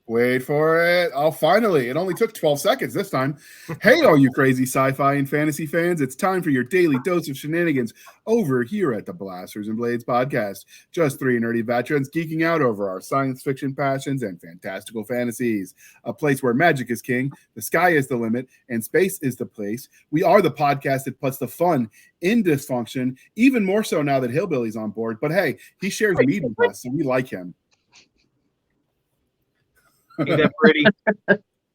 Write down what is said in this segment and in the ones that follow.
Wait for it. Oh, finally. It only took 12 seconds this time. Hey, all you crazy sci-fi and fantasy fans. It's time for your daily dose of shenanigans over here at the Blasters and Blades podcast. Just three nerdy veterans geeking out over our science fiction passions and fantastical fantasies. A place where magic is king, the sky is the limit, and space is the place. We are the podcast that puts the fun in dysfunction, even more so now that Hillbilly's on board. But hey, he shares mead with us, so we like him. Ain't that pretty?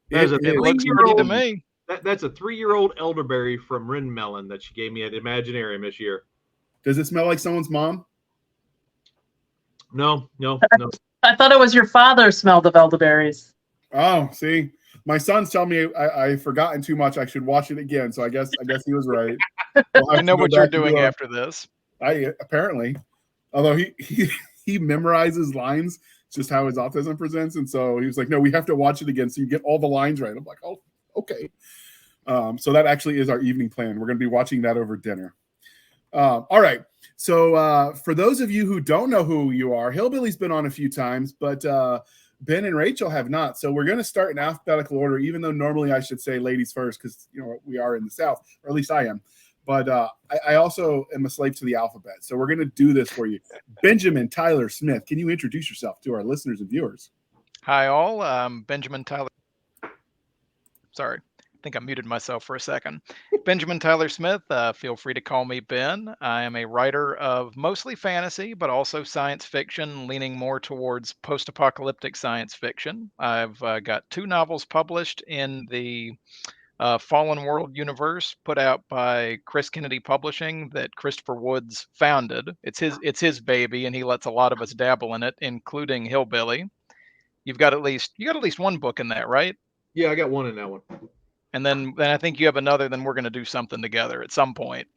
It looks pretty to me. That's a 3-year-old elderberry from Rin Melon that she gave me at Imaginarium this year. Does it smell like someone's mom? No. I thought it was your father smelled of elderberries. Oh, see, my son's telling me I've forgotten too much. I should watch it again. So I guess he was right. I know what you're doing after this. Apparently, although he memorizes lines. Just how his autism presents, and so he was like, "No, we have to watch it again so you get all the lines right." I'm like, "Oh, okay." So that actually is our evening plan. We're going to be watching that over dinner. All right. So for those of you who don't know who you are, Hillbilly's been on a few times, but Ben and Rachel have not. So we're going to start in alphabetical order, even though normally I should say ladies first because we are in the South, or at least I am. But I also am a slave to the alphabet. So we're going to do this for you. Benjamin Tyler Smith, can you introduce yourself to our listeners and viewers? Hi, all. Benjamin Tyler. Sorry, I think I muted myself for a second. Benjamin Tyler Smith. Feel free to call me Ben. I am a writer of mostly fantasy, but also science fiction, leaning more towards post-apocalyptic science fiction. I've got 2 novels published in the Fallen World universe, put out by Chris Kennedy Publishing, that Christopher Woods founded. It's his baby, and he lets a lot of us dabble in it, including Hillbilly. You got at least one book in that, right? Yeah, I got one in that one. And then I think you have another. Then we're going to do something together at some point.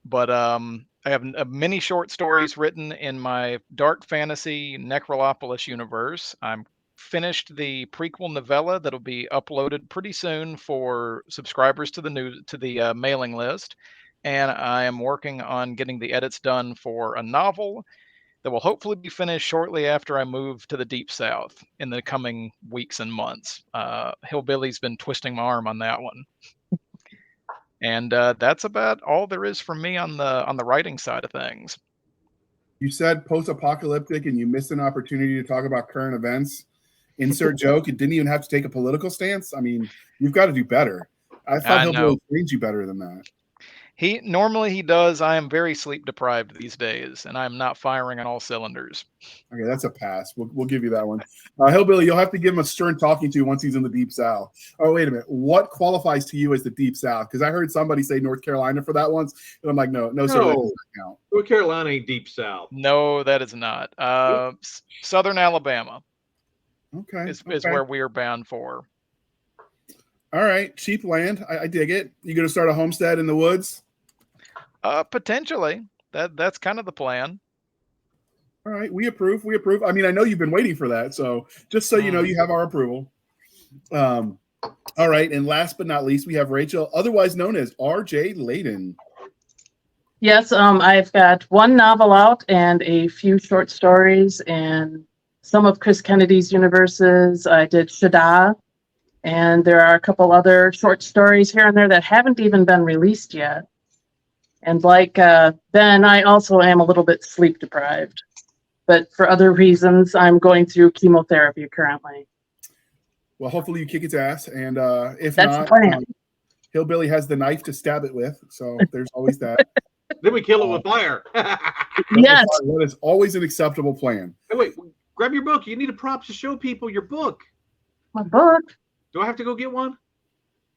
But I have many short stories written in my dark fantasy Necrolopolis universe. I'm finished the prequel novella that'll be uploaded pretty soon for subscribers to the mailing list, and I am working on getting the edits done for a novel that will hopefully be finished shortly after I move to the Deep South in the coming weeks and months. Hillbilly's been twisting my arm on that one, and that's about all there is for me on the writing side of things. You said post-apocalyptic, and you missed an opportunity to talk about current events. Insert joke. It didn't even have to take a political stance. I mean, you've got to do better. I thought Hillbilly trained you better than that. He does. I am very sleep deprived these days, and I'm not firing on all cylinders. Okay, that's a pass. We'll give you that one. Hillbilly, you'll have to give him a stern talking to once he's in the Deep South. Oh, wait a minute. What qualifies to you as the Deep South? Because I heard somebody say North Carolina for that once, and I'm like, no, sir, that doesn't count. North Carolina ain't Deep South. No, that is not. Southern Alabama. Okay. Is where we are bound for. All right. Cheap land. I dig it. You going to start a homestead in the woods? Potentially. That's kind of the plan. All right. We approve. I mean, I know you've been waiting for that. So just so you know, you have our approval. All right. And last but not least, we have Rachel, otherwise known as RJ Layden. Yes. I've got 1 novel out and a few short stories and some of Chris Kennedy's universes. I did Shada, and there are a couple other short stories here and there that haven't even been released yet. And like Ben, I also am a little bit sleep deprived, but for other reasons, I'm going through chemotherapy currently. Well, hopefully you kick its ass, and if That's not, the plan. Hillbilly has the knife to stab it with, so there's always that. Then we kill it with fire. Yes. That is always an acceptable plan. Hey, wait, grab your book. You need a prop to show people your book. My book? Do I have to go get one?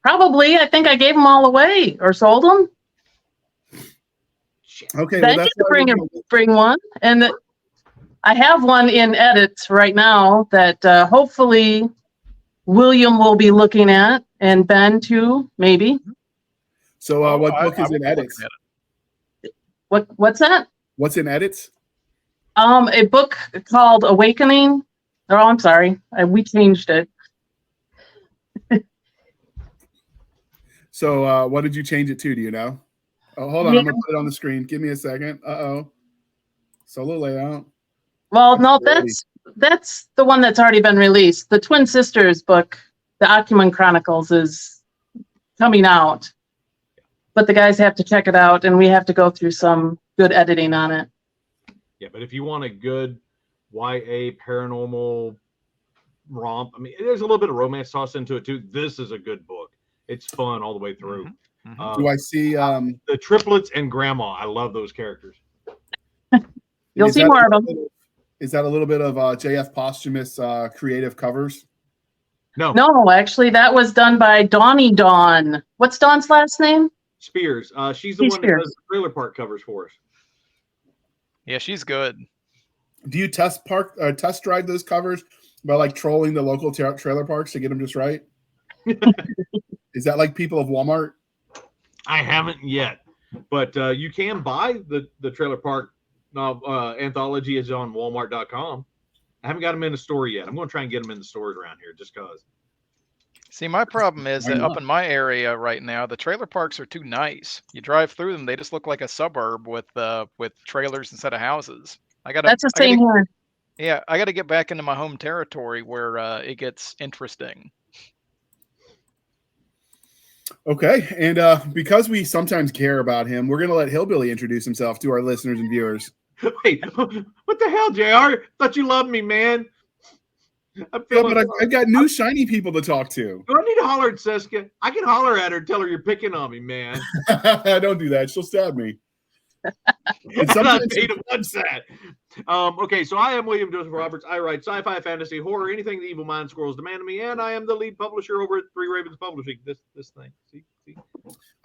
Probably. I think I gave them all away or sold them. Okay. Thank you to bring one. And I have one in edits right now that hopefully William will be looking at, and Ben too, maybe. So what book is in edits? What's that? What's in edits? A book called Awakening. Oh, I'm sorry. We changed it. So what did you change it to? Do you know? Oh, hold on. I'm going to put it on the screen. Give me a second. Uh-oh. Solo layout. Well, no, that's the one that's already been released. The Twin Sisters book, the Acumen Chronicles, is coming out. But the guys have to check it out, and we have to go through some good editing on it. Yeah, but if you want a good YA paranormal romp, I mean, there's a little bit of romance tossed into it too. This is a good book. It's fun all the way through. Do I see the triplets and grandma? I love those characters. You'll see more of them. Is that a little bit of JF Posthumous creative covers? No, actually, that was done by Dawny Dawn. What's Dawn's last name? Spears. She's the one that does the trailer park covers for us. Yeah, she's good. Do you test drive those covers by like trolling the local trailer parks to get them just right? Is that like people of Walmart? I haven't yet, but you can buy the trailer park anthology. Is on Walmart.com. I haven't got them in the store yet. I'm going to try and get them in the stores around here just because. See, my problem is that up in my area right now, the trailer parks are too nice. You drive through them, they just look like a suburb with trailers instead of houses. That's the same here. Yeah, I got to get back into my home territory where it gets interesting. Okay, and because we sometimes care about him, we're going to let Hillbilly introduce himself to our listeners and viewers. Wait, what the hell, JR? Thought you loved me, man. But I've got new shiny people to talk to. Do I need to holler at Cisca? I can holler at her and tell her you're picking on me, man. Don't do that. She'll stab me. And sometimes that. Okay, so I am William Joseph Roberts. I write sci-fi, fantasy, horror, anything the evil mind squirrels demand of me, and I am the lead publisher over at Three Ravens Publishing. This thing. See?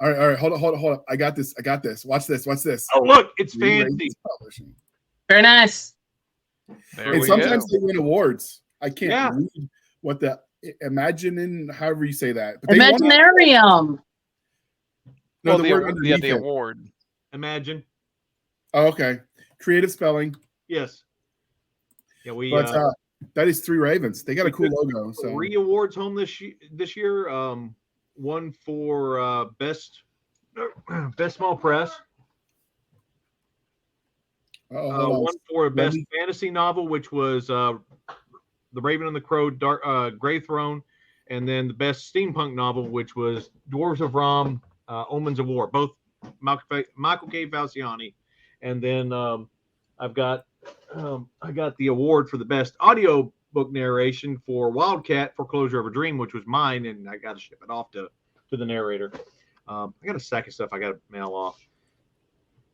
All right. Hold on. I got this. Watch this. Oh, look, it's fancy. Very nice. And sometimes they win awards. I can't read what the however you say that. But Imaginarium. No, the award. Imagine. Oh, okay. Creative spelling. Yes. Yeah, that is Three Ravens. They got a cool logo. So 3 awards home this year. One for best small press. One for best fantasy novel, which was The Raven and the Crow, Grey Throne, and then the best steampunk novel, which was Dwarves of Rom, Omens of War, both Michael K. Falciani. And then I got the award for the best audio book narration for Wildcat, Foreclosure of a Dream, which was mine, and I got to ship it off to the narrator. I got a stack of stuff I got to mail off.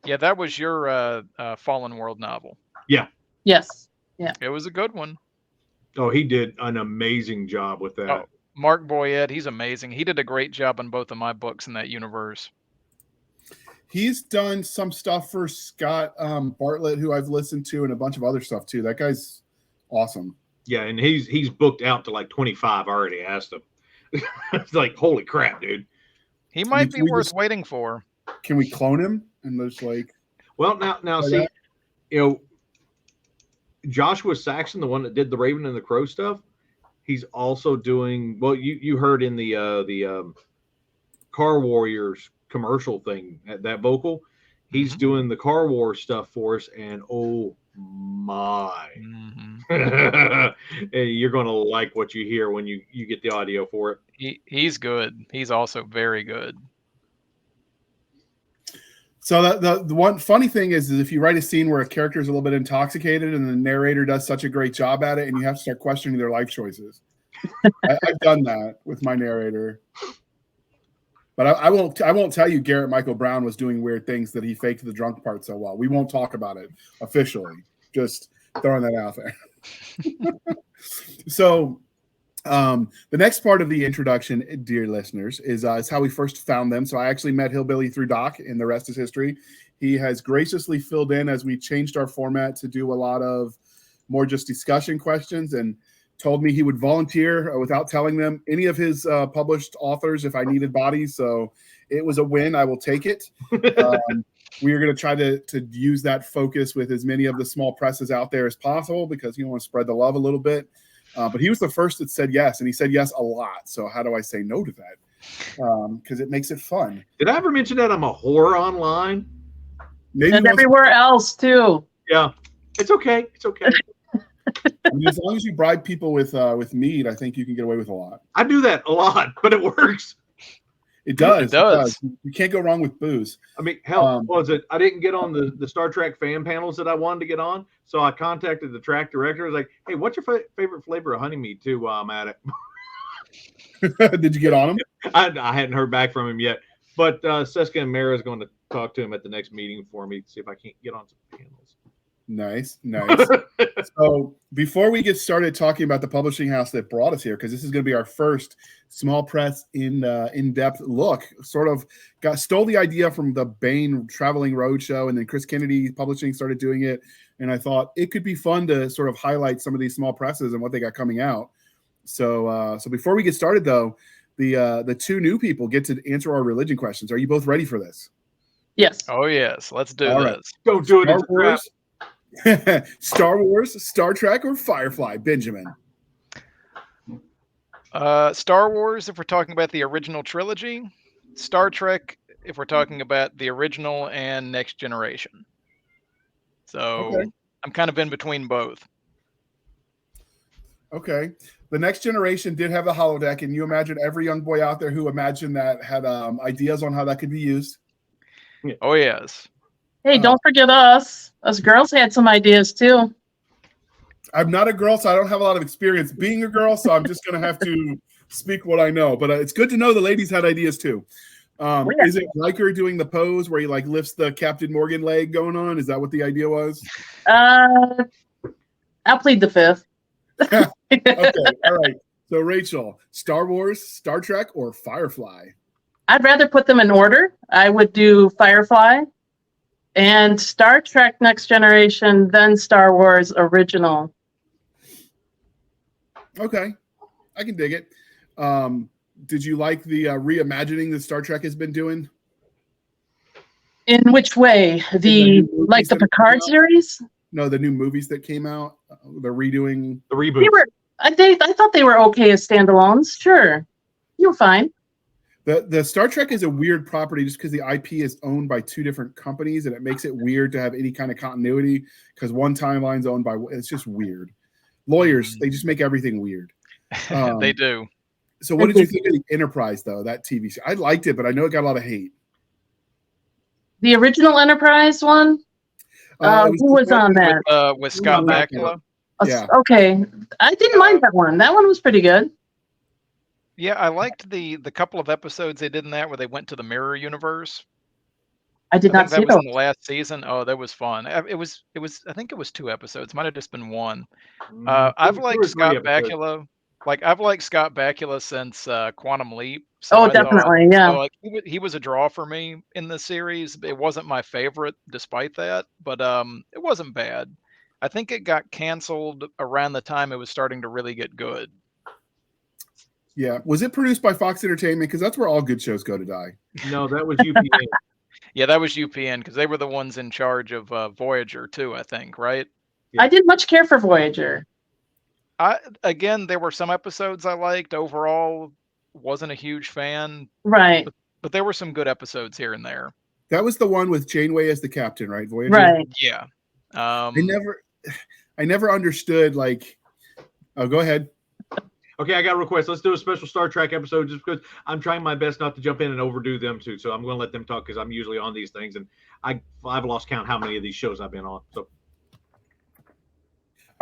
Yeah, that was your Fallen World novel. Yeah. Yes. Yeah. It was a good one. Oh, he did an amazing job with that. Oh, Mark Boyette, he's amazing. He did a great job on both of my books in that universe. He's done some stuff for Scott Bartlett, who I've listened to, and a bunch of other stuff too. That guy's awesome. Yeah, and he's booked out to like 25. I already asked him. It's like, holy crap, dude. He might be worth waiting for. Can we clone him? And there's like, well, now see, Joshua Saxon, the one that did the Raven and the Crow stuff, he's also doing, well, you heard in the Car Warriors commercial thing, that vocal, he's doing the Car War stuff for us, and oh my, you're going to like what you hear when you get the audio for it. He's good. He's also very good. So the one funny thing is if you write a scene where a character is a little bit intoxicated and the narrator does such a great job at it, and you have to start questioning their life choices. I've done that with my narrator. But I won't tell you Garrett Michael Brown was doing weird things that he faked the drunk part so well. We won't talk about it officially. Just throwing that out there. So the next part of the introduction, dear listeners, is how we first found them. So I actually met Hillbilly through Doc, and the rest is history. He has graciously filled in as we changed our format to do a lot of more just discussion questions, and told me he would volunteer without telling them any of his published authors if I needed bodies. So it was a win. I will take it. We are going to try to use that focus with as many of the small presses out there as possible, because you want to spread the love a little bit. But he was the first that said yes, and he said yes a lot. So how do I say no to that? Because it makes it fun. Did I ever mention that I'm a whore online? Maybe and everywhere else too. Yeah, it's okay. It's okay. I mean, as long as you bribe people with mead, I think you can get away with a lot. I do that a lot, but it works. It does. It does. You can't go wrong with booze. I mean, hell, was it? I didn't get on the Star Trek fan panels that I wanted to get on, so I contacted the track director. I was like, "Hey, what's your favorite flavor of honey mead too while I'm at it?" Did you get on him? I hadn't heard back from him yet, but Cisca and Mara is going to talk to him at the next meeting for me to see if I can't get on some panels. Nice. So before we get started talking about the publishing house that brought us here, because this is going to be our first small press in-depth look, sort of stole the idea from the Bain Traveling Roadshow, and then Chris Kennedy Publishing started doing it, and I thought it could be fun to sort of highlight some of these small presses and what they got coming out. So before we get started, though, the two new people get to answer our religion questions. Are you both ready for this? Yes. Oh yes, let's do All this. right. Don't do it. Star It's a trap. Wars, Star Wars, Star Trek, or Firefly? Benjamin. Star Wars, if we're talking about the original trilogy. Star Trek, if we're talking about the original and Next Generation. So Okay. I'm kind of in between both. Okay. The Next Generation did have the holodeck, and you imagine every young boy out there who imagined that had ideas on how that could be used. Oh yes. Hey, don't forget us. Us girls had some ideas too. I'm not a girl, so I don't have a lot of experience being a girl, so I'm just going to have to speak what I know. But it's good to know the ladies had ideas too. Is it Riker doing the pose where he like lifts the Captain Morgan leg going on? Is that what the idea was? I'll plead the fifth. Okay, all right. So Rachel, Star Wars, Star Trek, or Firefly? I'd rather put them in order. I would do Firefly and Star Trek Next Generation, then Star Wars original. Okay, I can dig it. Did you like the reimagining that Star Trek has been doing? In which way? The Picard series? No, the new movies that came out. They're redoing The reboot. I thought they were okay as standalones. Sure, you were fine. The Star Trek is a weird property just because the IP is owned by two different companies, and it makes it weird to have any kind of continuity because one timeline's owned by. It's just weird. Lawyers, they just make everything weird. They do. So what did you think of the Enterprise, though, that TV show? I liked it, but I know it got a lot of hate. The original Enterprise one? Who was on that? With Scott Bakula. Yeah. Okay. I didn't mind that one. That one was pretty good. Yeah, I liked the couple of episodes they did in that where they went to the mirror universe. I did not see that was those. in the last season. Oh, that was fun. It was. I think it was 2 episodes. Might have just been 1. I've liked Scott Bakula. I've liked Scott Bakula since Quantum Leap. So definitely, yeah. So he was a draw for me in the series. It wasn't my favorite, despite that, but it wasn't bad. I think it got canceled around the time it was starting to really get good. Yeah. Was it produced by Fox Entertainment? Because that's where all good shows go to die. No, that was UPN. Yeah, that was UPN because they were the ones in charge of Voyager too, I think, right? Yeah. I didn't much care for Voyager. Again, there were some episodes I liked. Overall, wasn't a huge fan. Right. But there were some good episodes here and there. That was the one with Janeway as the captain, right? Voyager? Right. Yeah. I never understood, oh, go ahead. Okay, I got a request. Let's do a special Star Trek episode just because I'm trying my best not to jump in and overdo them too. So I'm going to let them talk because I'm usually on these things, and I've lost count how many of these shows I've been on. So,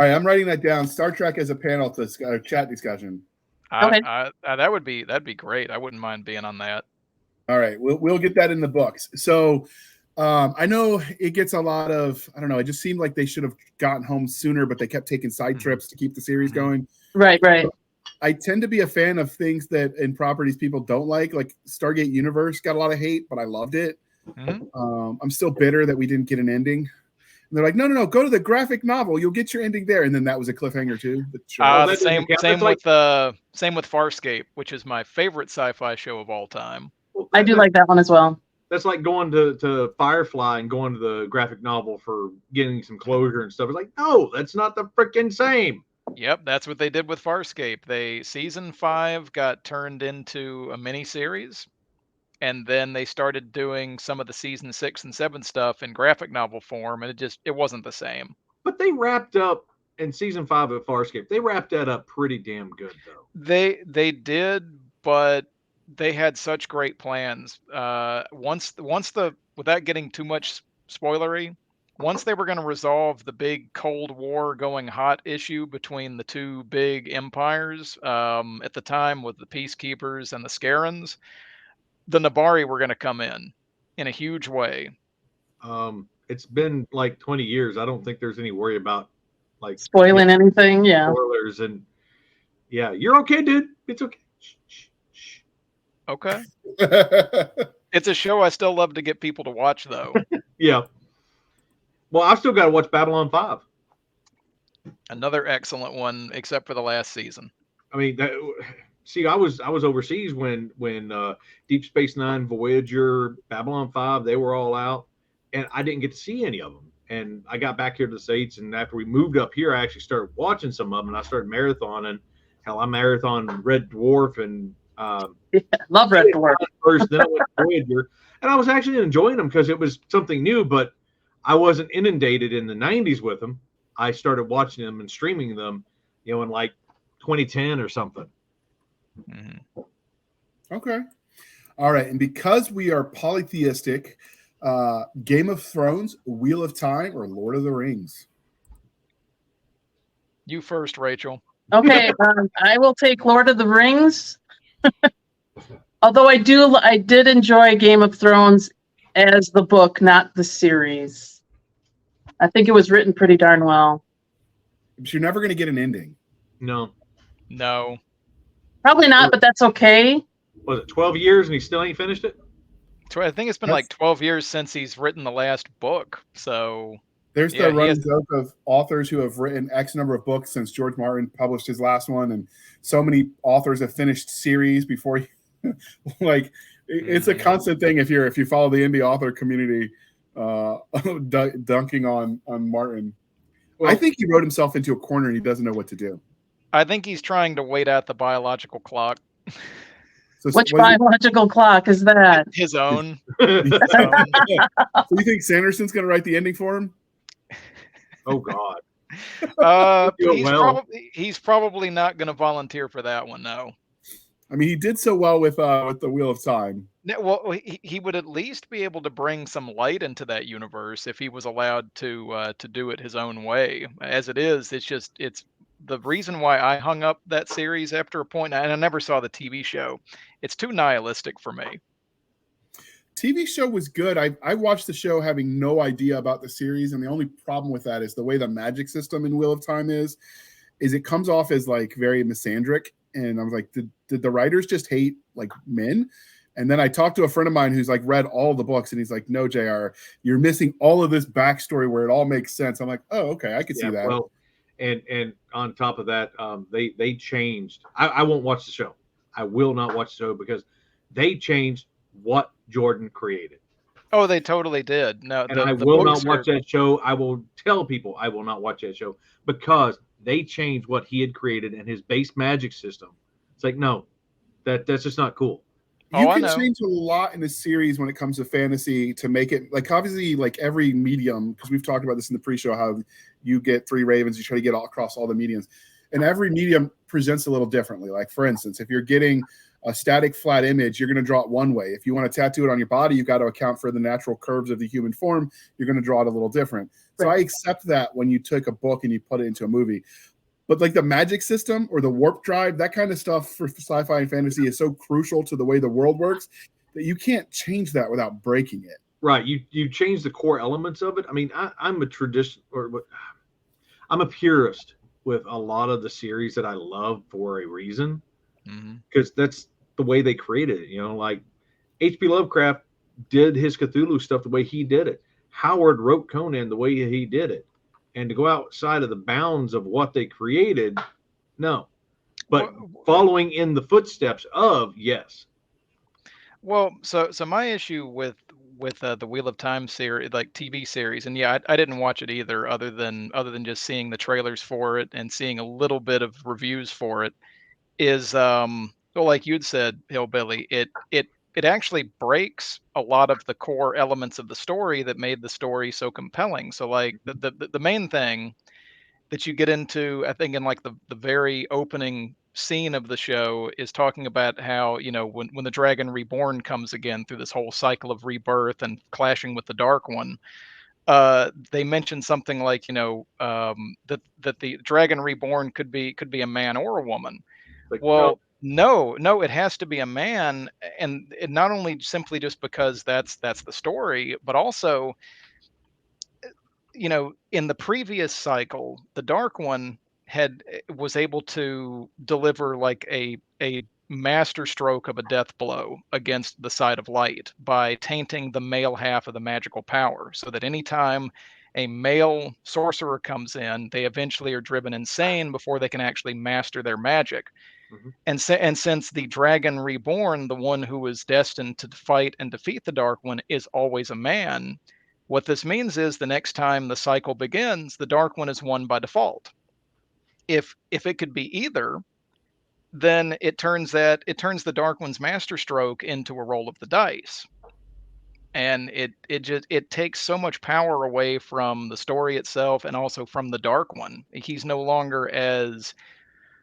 all right, I'm writing that down. Star Trek as a panel chat discussion. Okay. That'd be great. I wouldn't mind being on that. All right, we'll get that in the books. So I know it gets a lot of, I don't know, it just seemed like they should have gotten home sooner, but they kept taking side trips to keep the series going. Right. So I tend to be a fan of things that in properties people don't like Stargate Universe got a lot of hate, but I loved it. I'm still bitter that we didn't get an ending. And they're like, no, go to the graphic novel. You'll get your ending there. And then that was a cliffhanger too. Same with Farscape, which is my favorite sci-fi show of all time. I do like that one as well. That's like going to Firefly and going to the graphic novel for getting some closure and stuff. It's like, no, that's not the freaking same. Yep, that's what they did with Farscape. Season 5 got turned into a mini series, and then they started doing some of the season 6 and 7 stuff in graphic novel form, and it wasn't the same. But they wrapped up in season 5 of Farscape, they wrapped that up pretty damn good, though. They did, but they had such great plans. Without getting too much spoilery, once they were going to resolve the big Cold War going hot issue between the two big empires at the time with the Peacekeepers and the Scarans, the Nabari were going to come in a huge way. It's been like 20 years. I don't think there's any worry about like spoiling anything. Yeah. Spoilers and yeah, you're okay, dude. It's okay. Shh. Okay. It's a show I still love to get people to watch, though. Yeah. Well, I've still got to watch Babylon 5. Another excellent one, except for the last season. I mean, I was overseas when Deep Space Nine, Voyager, Babylon 5, they were all out, and I didn't get to see any of them. And I got back here to the States, and after we moved up here, I actually started watching some of them, and I started marathoning. Hell, I marathon Red Dwarf and love Red Dwarf first. Then I went to Voyager, and I was actually enjoying them because it was something new. But I wasn't inundated in the '90s with them. I started watching them and streaming them, in like 2010 or something. Mm-hmm. Okay, all right, and because we are polytheistic. Game of Thrones, Wheel of Time, or Lord of the Rings? You first, Rachel. Okay, I will take Lord of the Rings. Although I did enjoy Game of Thrones as the book, not the series. I think it was written pretty darn well. But you're never going to get an ending. No. Probably not, but that's okay. Was it 12 years and he still ain't finished it? I think it's been like 12 years since he's written the last book. So there's the running joke of authors who have written X number of books since George Martin published his last one, and so many authors have finished series before like it's a constant thing if you follow the indie author community dunking on Martin. Well, I think he wrote himself into a corner and he doesn't know what to do. I think he's trying to wait out the biological clock. So which biological clock is that? His own. So you think Sanderson's going to write the ending for him? Oh God. He's probably not going to volunteer for that one, no. I mean, he did so well with the Wheel of Time. Well, he would at least be able to bring some light into that universe if he was allowed to do it his own way. As it is, it's the reason why I hung up that series after a point, and I never saw the TV show. It's too nihilistic for me. TV show was good. I watched the show having no idea about the series, and the only problem with that is the way the magic system in Wheel of Time is it comes off as like very misandric. And I was like, did the writers just hate like men? And then I talked to a friend of mine who's like read all the books, and he's like, no, JR, you're missing all of this backstory where it all makes sense. I'm like, oh, okay, I can see that. Well, and on top of that, they changed. I won't watch the show. I will not watch the show because they changed what Jordan created. Oh, they totally did. No, and I will not watch that show. I will tell people I will not watch that show because they changed what he had created and his base magic system. It's like, no, that's just not cool. You can change a lot in a series when it comes to fantasy to make it like obviously like every medium, because we've talked about this in the pre-show, how you get 3 ravens, you try to get all across all the mediums, and every medium presents a little differently. Like for instance, if you're getting a static flat image, you're going to draw it one way. If you want to tattoo it on your body, you've got to account for the natural curves of the human form. You're going to draw it a little different. So I accept that when you took a book and you put it into a movie. But like the magic system or the warp drive, that kind of stuff for sci-fi and fantasy is so crucial to the way the world works that you can't change that without breaking it. Right. You change the core elements of it. I mean, I'm I'm a purist with a lot of the series that I love for a reason, because that's the way they created it. Like H.P. Lovecraft did his Cthulhu stuff the way he did it. Howard wrote Conan the way he did it. And to go outside of the bounds of what they created, no. But following in the footsteps of, yes. Well, so my issue with the Wheel of Time series, like TV series, and yeah, I didn't watch it either, other than just seeing the trailers for it and seeing a little bit of reviews for it, is well, like you'd said, Hillbilly, it actually breaks a lot of the core elements of the story that made the story so compelling. So like the main thing that you get into, I think in like the very opening scene of the show is talking about how, when the Dragon Reborn comes again through this whole cycle of rebirth and clashing with the Dark One, they mentioned something like, that the Dragon Reborn could be a man or a woman. Like, Well, no, it has to be a man, and it not only simply just because that's the story, but also, in the previous cycle, the Dark One was able to deliver like a master stroke of a death blow against the side of light by tainting the male half of the magical power, so that anytime a male sorcerer comes in, they eventually are driven insane before they can actually master their magic. Mhm. And since the Dragon Reborn, the one who is destined to fight and defeat the Dark One, is always a man, what this means is the next time the cycle begins, the Dark One is won by default. If it could be either, then it turns the Dark One's master stroke into a roll of the dice. And it takes so much power away from the story itself and also from the Dark One. He's no longer as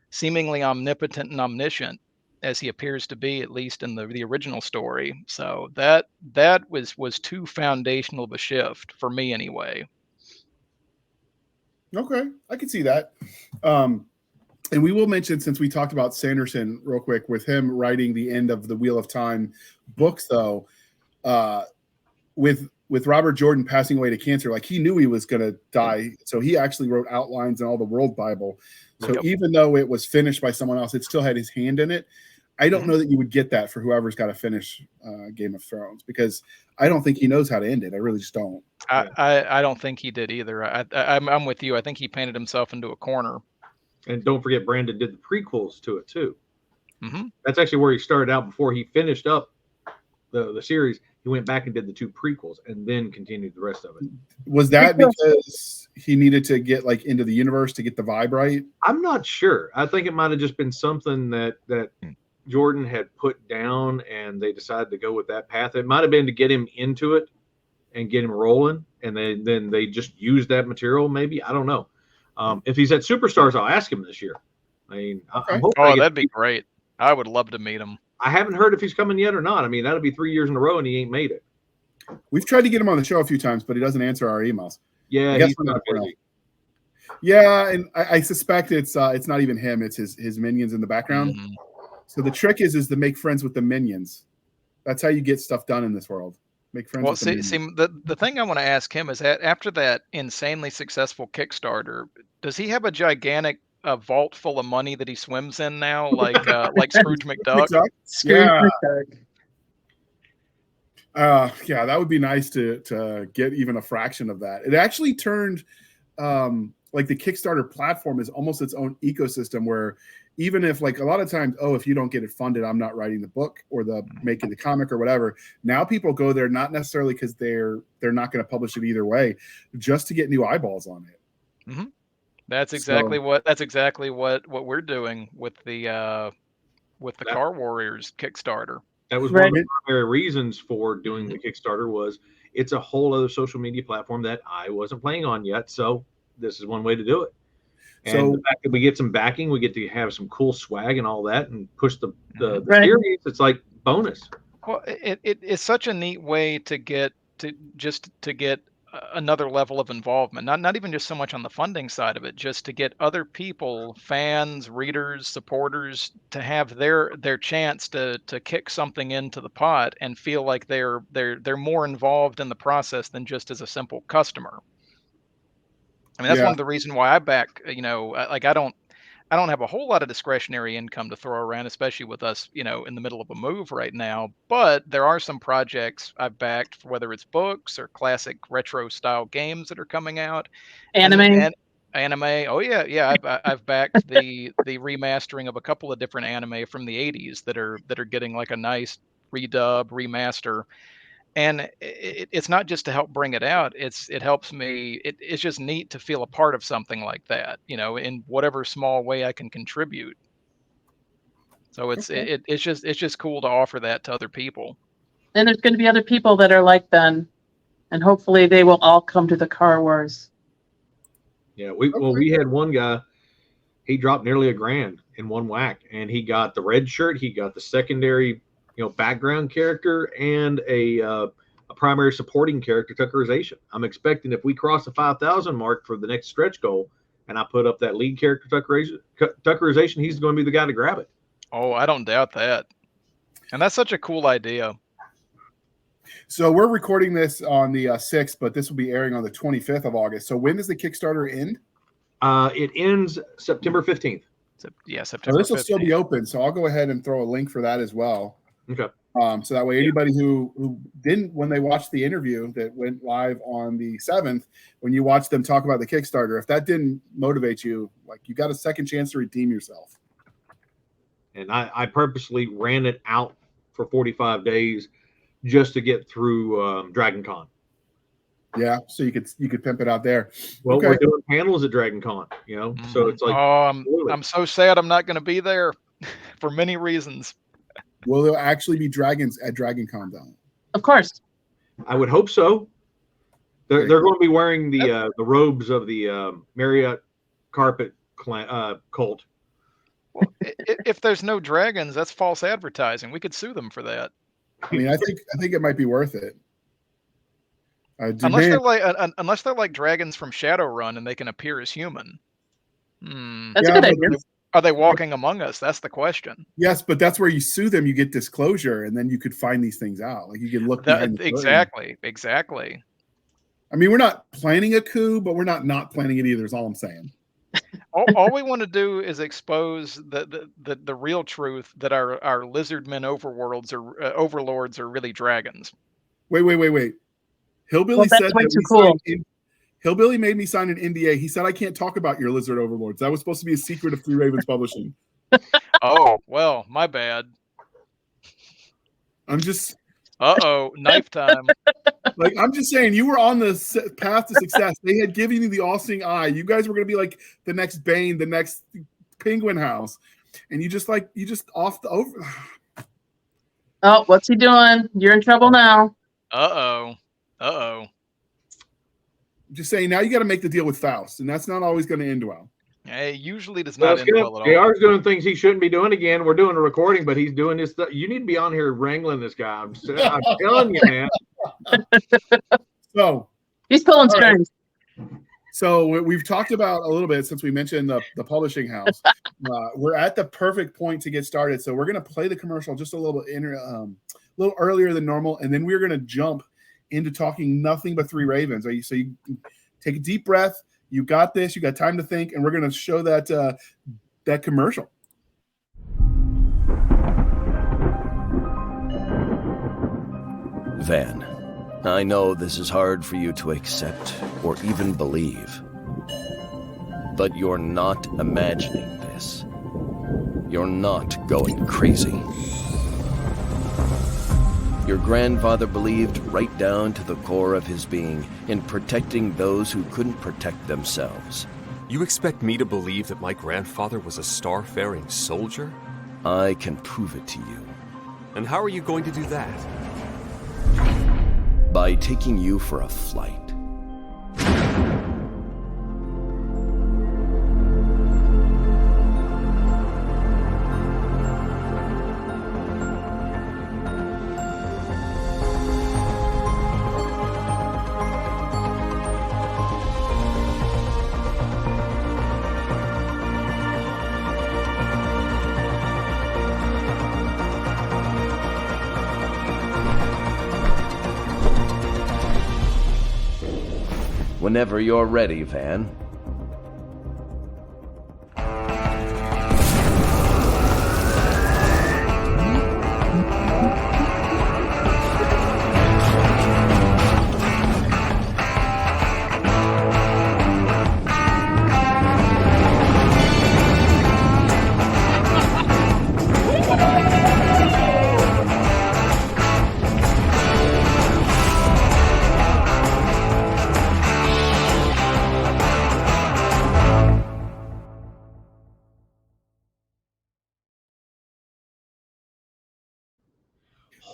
seemingly omnipotent and omniscient as he appears to be, at least in the original story. So that was too foundational of a shift for me anyway. Okay, I can see that. And we will mention, since we talked about Sanderson real quick, with him writing the end of the Wheel of Time books, though, with Robert Jordan passing away to cancer, like he knew he was going to die, so he actually wrote outlines in all the World Bible. So even though it was finished by someone else, it still had his hand in it. I don't know that you would get that for whoever's got to finish Game of Thrones, because I don't think he knows how to end it. I really just don't. I don't think he did either. I'm with you. I think he painted himself into a corner. And don't forget, Brandon did the prequels to it too. Mm-hmm. That's actually where he started out before he finished up the series. He went back and did the 2 prequels and then continued the rest of it. Was that because he needed to get like into the universe to get the vibe right? I'm not sure. I think it might have just been something that Jordan had put down and they decided to go with that path. It might have been to get him into it and get him rolling, and then they just used that material maybe. I don't know. If he's at Superstars, I'll ask him this year. I mean, I'm hoping that'd be great. I would love to meet him. I haven't heard if he's coming yet or not. I mean, that'll be 3 years in a row and he ain't made it. We've tried to get him on the show a few times, but he doesn't answer our emails. Yeah, he's not busy. Yeah, and I suspect it's not even him. It's his minions in the background. Mm-hmm. So the trick is to make friends with the minions. That's how you get stuff done in this world. Make friends with the minions. The thing I want to ask him is that after that insanely successful Kickstarter, does he have a gigantic vault full of money that he swims in now, like Scrooge McDuck? Scrooge McDuck. Yeah, that would be nice to get even a fraction of that. It actually turned like the Kickstarter platform is almost its own ecosystem, where even if, like, a lot of times, if you don't get it funded, I'm not writing the book or making the comic or whatever. Now people go there not necessarily because they're not going to publish it either way, just to get new eyeballs on it. Mm-hmm. That's exactly what we're doing with the Car Warriors Kickstarter. That was one of the primary reasons for doing the Kickstarter. Was it's a whole other social media platform that I wasn't playing on yet, so this is one way to do it. And the fact that we get some backing, we get to have some cool swag and all that, and push the series. It's like bonus. Well, it's such a neat way to get another level of involvement. Not even just so much on the funding side of it, just to get other people, fans, readers, supporters, to have their chance to kick something into the pot and feel like they're more involved in the process than just as a simple customer. I mean, that's one of the reasons why I back, like I don't have a whole lot of discretionary income to throw around, especially with us, in the middle of a move right now. But there are some projects I've backed, whether it's books or classic retro style games that are coming out. Anime. Oh yeah. I've backed the remastering of a couple of different anime from the 80s that are getting like a nice redub, remaster. And it's not just to help bring it out. It helps me. It's just neat to feel a part of something like that, in whatever small way I can contribute. So it's just cool to offer that to other people. And there's going to be other people that are like Ben, and hopefully they will all come to the Car Wars. Yeah, we had one guy. He dropped nearly $1,000 in one whack, and he got the red shirt, he got the secondary, background character, and a primary supporting character tuckerization. I'm expecting if we cross the 5,000 mark for the next stretch goal, and I put up that lead character tuckerization, he's going to be the guy to grab it. Oh, I don't doubt that. And that's such a cool idea. So we're recording this on the 6th, but this will be airing on the 25th of August. So when does the Kickstarter end? It ends September 15th. Yeah, So September. this will 15th. still be open. So I'll go ahead and throw a link for that as well. Okay. So that way, anybody who didn't, when they watched the interview that went live on the 7th, when you watch them talk about the Kickstarter, if that didn't motivate you, like, you got a second chance to redeem yourself. And I purposely ran it out for 45 days just to get through Dragon Con. Yeah, so you could pimp it out there. Well, Okay. we're doing panels at Dragon Con, so it's like, I'm so sad I'm not going to be there for many reasons. Will there actually be dragons at Dragon Con, though? Of course. I would hope so. They're going to be wearing the robes of the Marriott Carpet cult. Well, if there's no dragons, that's false advertising. We could sue them for that. I mean, I think it might be worth it. Unless they're like dragons from Shadowrun and they can appear as human. That's a good idea. Are they walking among us? That's the question. Yes, but that's where you sue them. You get disclosure, and then you could find these things out. Like, you can look behind the curtain. Exactly. I mean, we're not planning a coup, but we're not planning it either. Is all I'm saying. all we want to do is expose the real truth that our lizardmen overlords are really dragons. Wait. Hillbilly said that Hillbilly made me sign an NDA. He said I can't talk about your lizard overlords. That was supposed to be a secret of Three Ravens Publishing. Oh, well, my bad. I'm just... knife time. Like, I'm just saying, you were on the path to success. They had given you the all-seeing eye. You guys were going to be like the next Bane, the next Penguin House. And you just off the over... Oh, what's he doing? You're in trouble now. Uh-oh. Just saying, now you got to make the deal with Faust, and that's not always going to end well. Hey, usually does not end well at all. JR's doing things he shouldn't be doing again. We're doing a recording, but he's doing this stuff. You need to be on here wrangling this guy. I'm telling you, man. So he's pulling strings. Right. So we've talked about a little bit since we mentioned the publishing house. We're at the perfect point to get started. So we're going to play the commercial just a little earlier than normal, and then we're going to jump into talking nothing but Three Ravens. So you take a deep breath. You got this. You got time to think, and we're going to show that commercial. Van, I know this is hard for you to accept or even believe, but you're not imagining this. You're not going crazy. Your grandfather believed right down to the core of his being in protecting those who couldn't protect themselves. You expect me to believe that my grandfather was a star-faring soldier? I can prove it to you. And how are you going to do that? By taking you for a flight. Whenever you're ready, Van.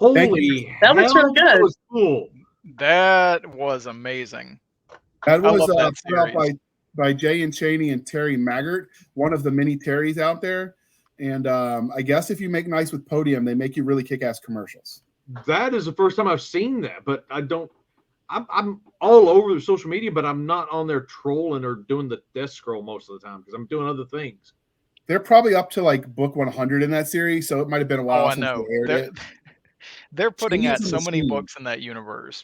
Holy, that looks really good. That was cool. That was amazing. That was I love that put out by by Jay Cheney and Terry Maggart, one of the many Terrys out there. And I guess if you make nice with Podium, they make you really kick-ass commercials. That is the first time I've seen that, but I'm all over the social media, but I'm not on there trolling or doing the death scroll most of the time because I'm doing other things. They're probably up to like book 100 in that series, so it might have been a while I since know. they aired it. They're putting Cheney's out a so many machine. books in that universe.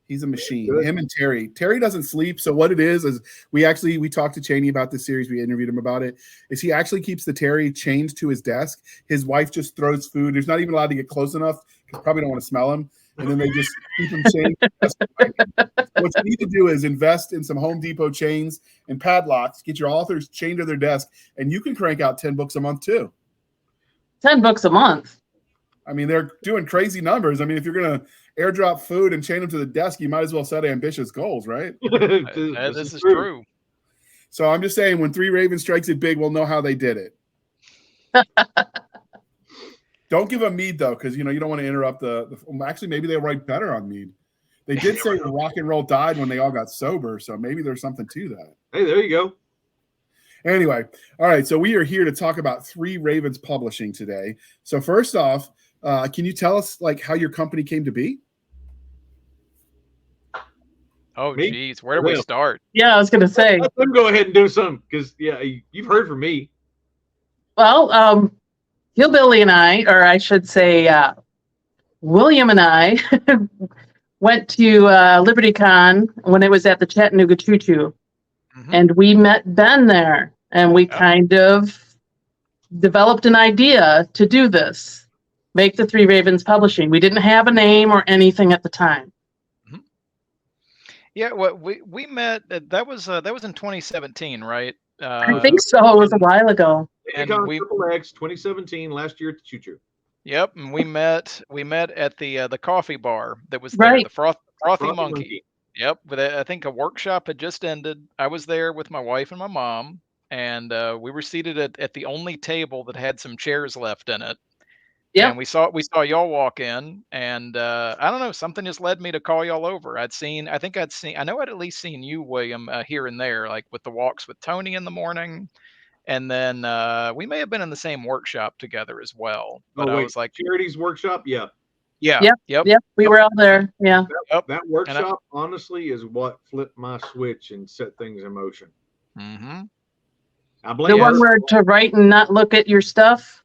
He's a machine. Good. Him and Terry. Terry doesn't sleep. So what it is we talked to Cheney about this series. We interviewed him about it. Is he actually keeps the Terry chained to his desk. His wife just throws food. There's not even allowed to get close enough because probably don't want to smell him. And then they just keep him chained. What you need to do is invest in some Home Depot chains and padlocks. Get your authors chained to their desk, and you can crank out 10 books a month too. 10 books a month. I mean, they're doing crazy numbers. I mean, if you're going to airdrop food and chain them to the desk, you might as well set ambitious goals, right? This is true. So I'm just saying, when Three Ravens strikes it big, we'll know how they did it. Don't give them mead, though, because, you don't want to interrupt actually, maybe they'll write better on mead. They did say rock and roll died when they all got sober, so maybe there's something to that. Hey, there you go. Anyway, all right, so we are here to talk about Three Ravens Publishing today. So first off, can you tell us how your company came to be? Oh, Me? geez. Where do we start? Yeah, I was going to say. Let them go ahead and do some because, you've heard from me. Well, Hillbilly and I, or I should say William and I, went to LibertyCon when it was at the Chattanooga Choo Choo. Mhm. And we met Ben there. And we kind of developed an idea to do this. Make the Three Ravens Publishing. We didn't have a name or anything at the time. Yeah, we met. That was in 2017, right? I think so. It was a while ago. And Triple X 2017 last year at the Choo Choo. Yep, and we met at the coffee bar that was there, Right. the Frothy Monkey. Yep, but I think a workshop had just ended. I was there with my wife and my mom, and we were seated at the only table that had some chairs left in it. Yeah. And we saw y'all walk in, and I don't know, something just led me to call y'all over. I know I'd at least seen you, William, here and there, like with the walks with Tony in the morning, and then we may have been in the same workshop together as well. But I was like, Charity's workshop, yeah. yeah, Yep. We were all there. Yeah. That workshop honestly is what flipped my switch and set things in motion. Mm-hmm. I blame The one where to write and not look at your stuff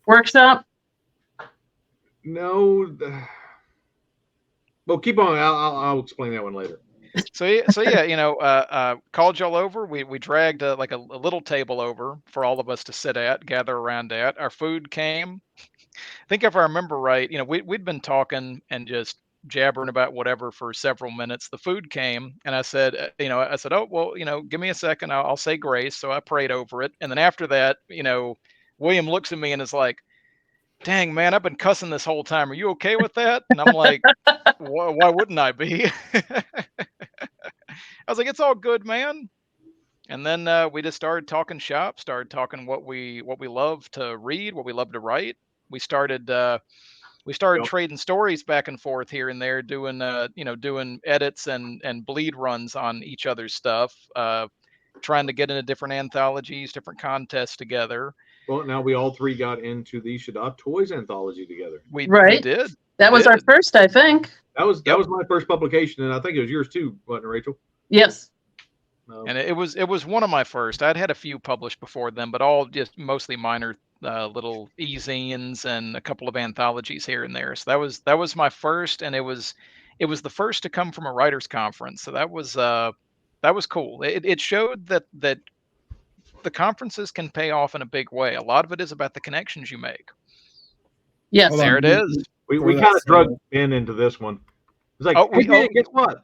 workshop. No. Well, keep on. I'll explain that one later. So yeah, called y'all over. We dragged a little table over for all of us to sit at, gather around at. Our food came. I think if I remember right, we'd been talking and just jabbering about whatever for several minutes. The food came, and I said, oh well, give me a second. I'll say grace. So I prayed over it, and then after that, William looks at me and is like, dang, man, I've been cussing this whole time. Are you okay with that? And I'm like, why wouldn't I be? I was like, it's all good, man. And then we just started talking shop, started talking what we love to read, what we love to write. We started trading stories back and forth here and there, doing edits and bleed runs on each other's stuff, trying to get into different anthologies, different contests together. Well, now we all three got into the Shaddad Toys anthology together. We Right. did. That was our first, I think. That was my first publication, and I think it was yours too, wasn't it, Rachel? Yes. And it was one of my first. I'd had a few published before them, but all just mostly minor little e-zines and a couple of anthologies here and there. So that was my first, and it was the first to come from a writers' conference. So that was cool. It showed that the conferences can pay off in a big way. A lot of it is about the connections you make. Yes. Hold on. There it is. We kind of drugged Ben into this one. It's like, guess what?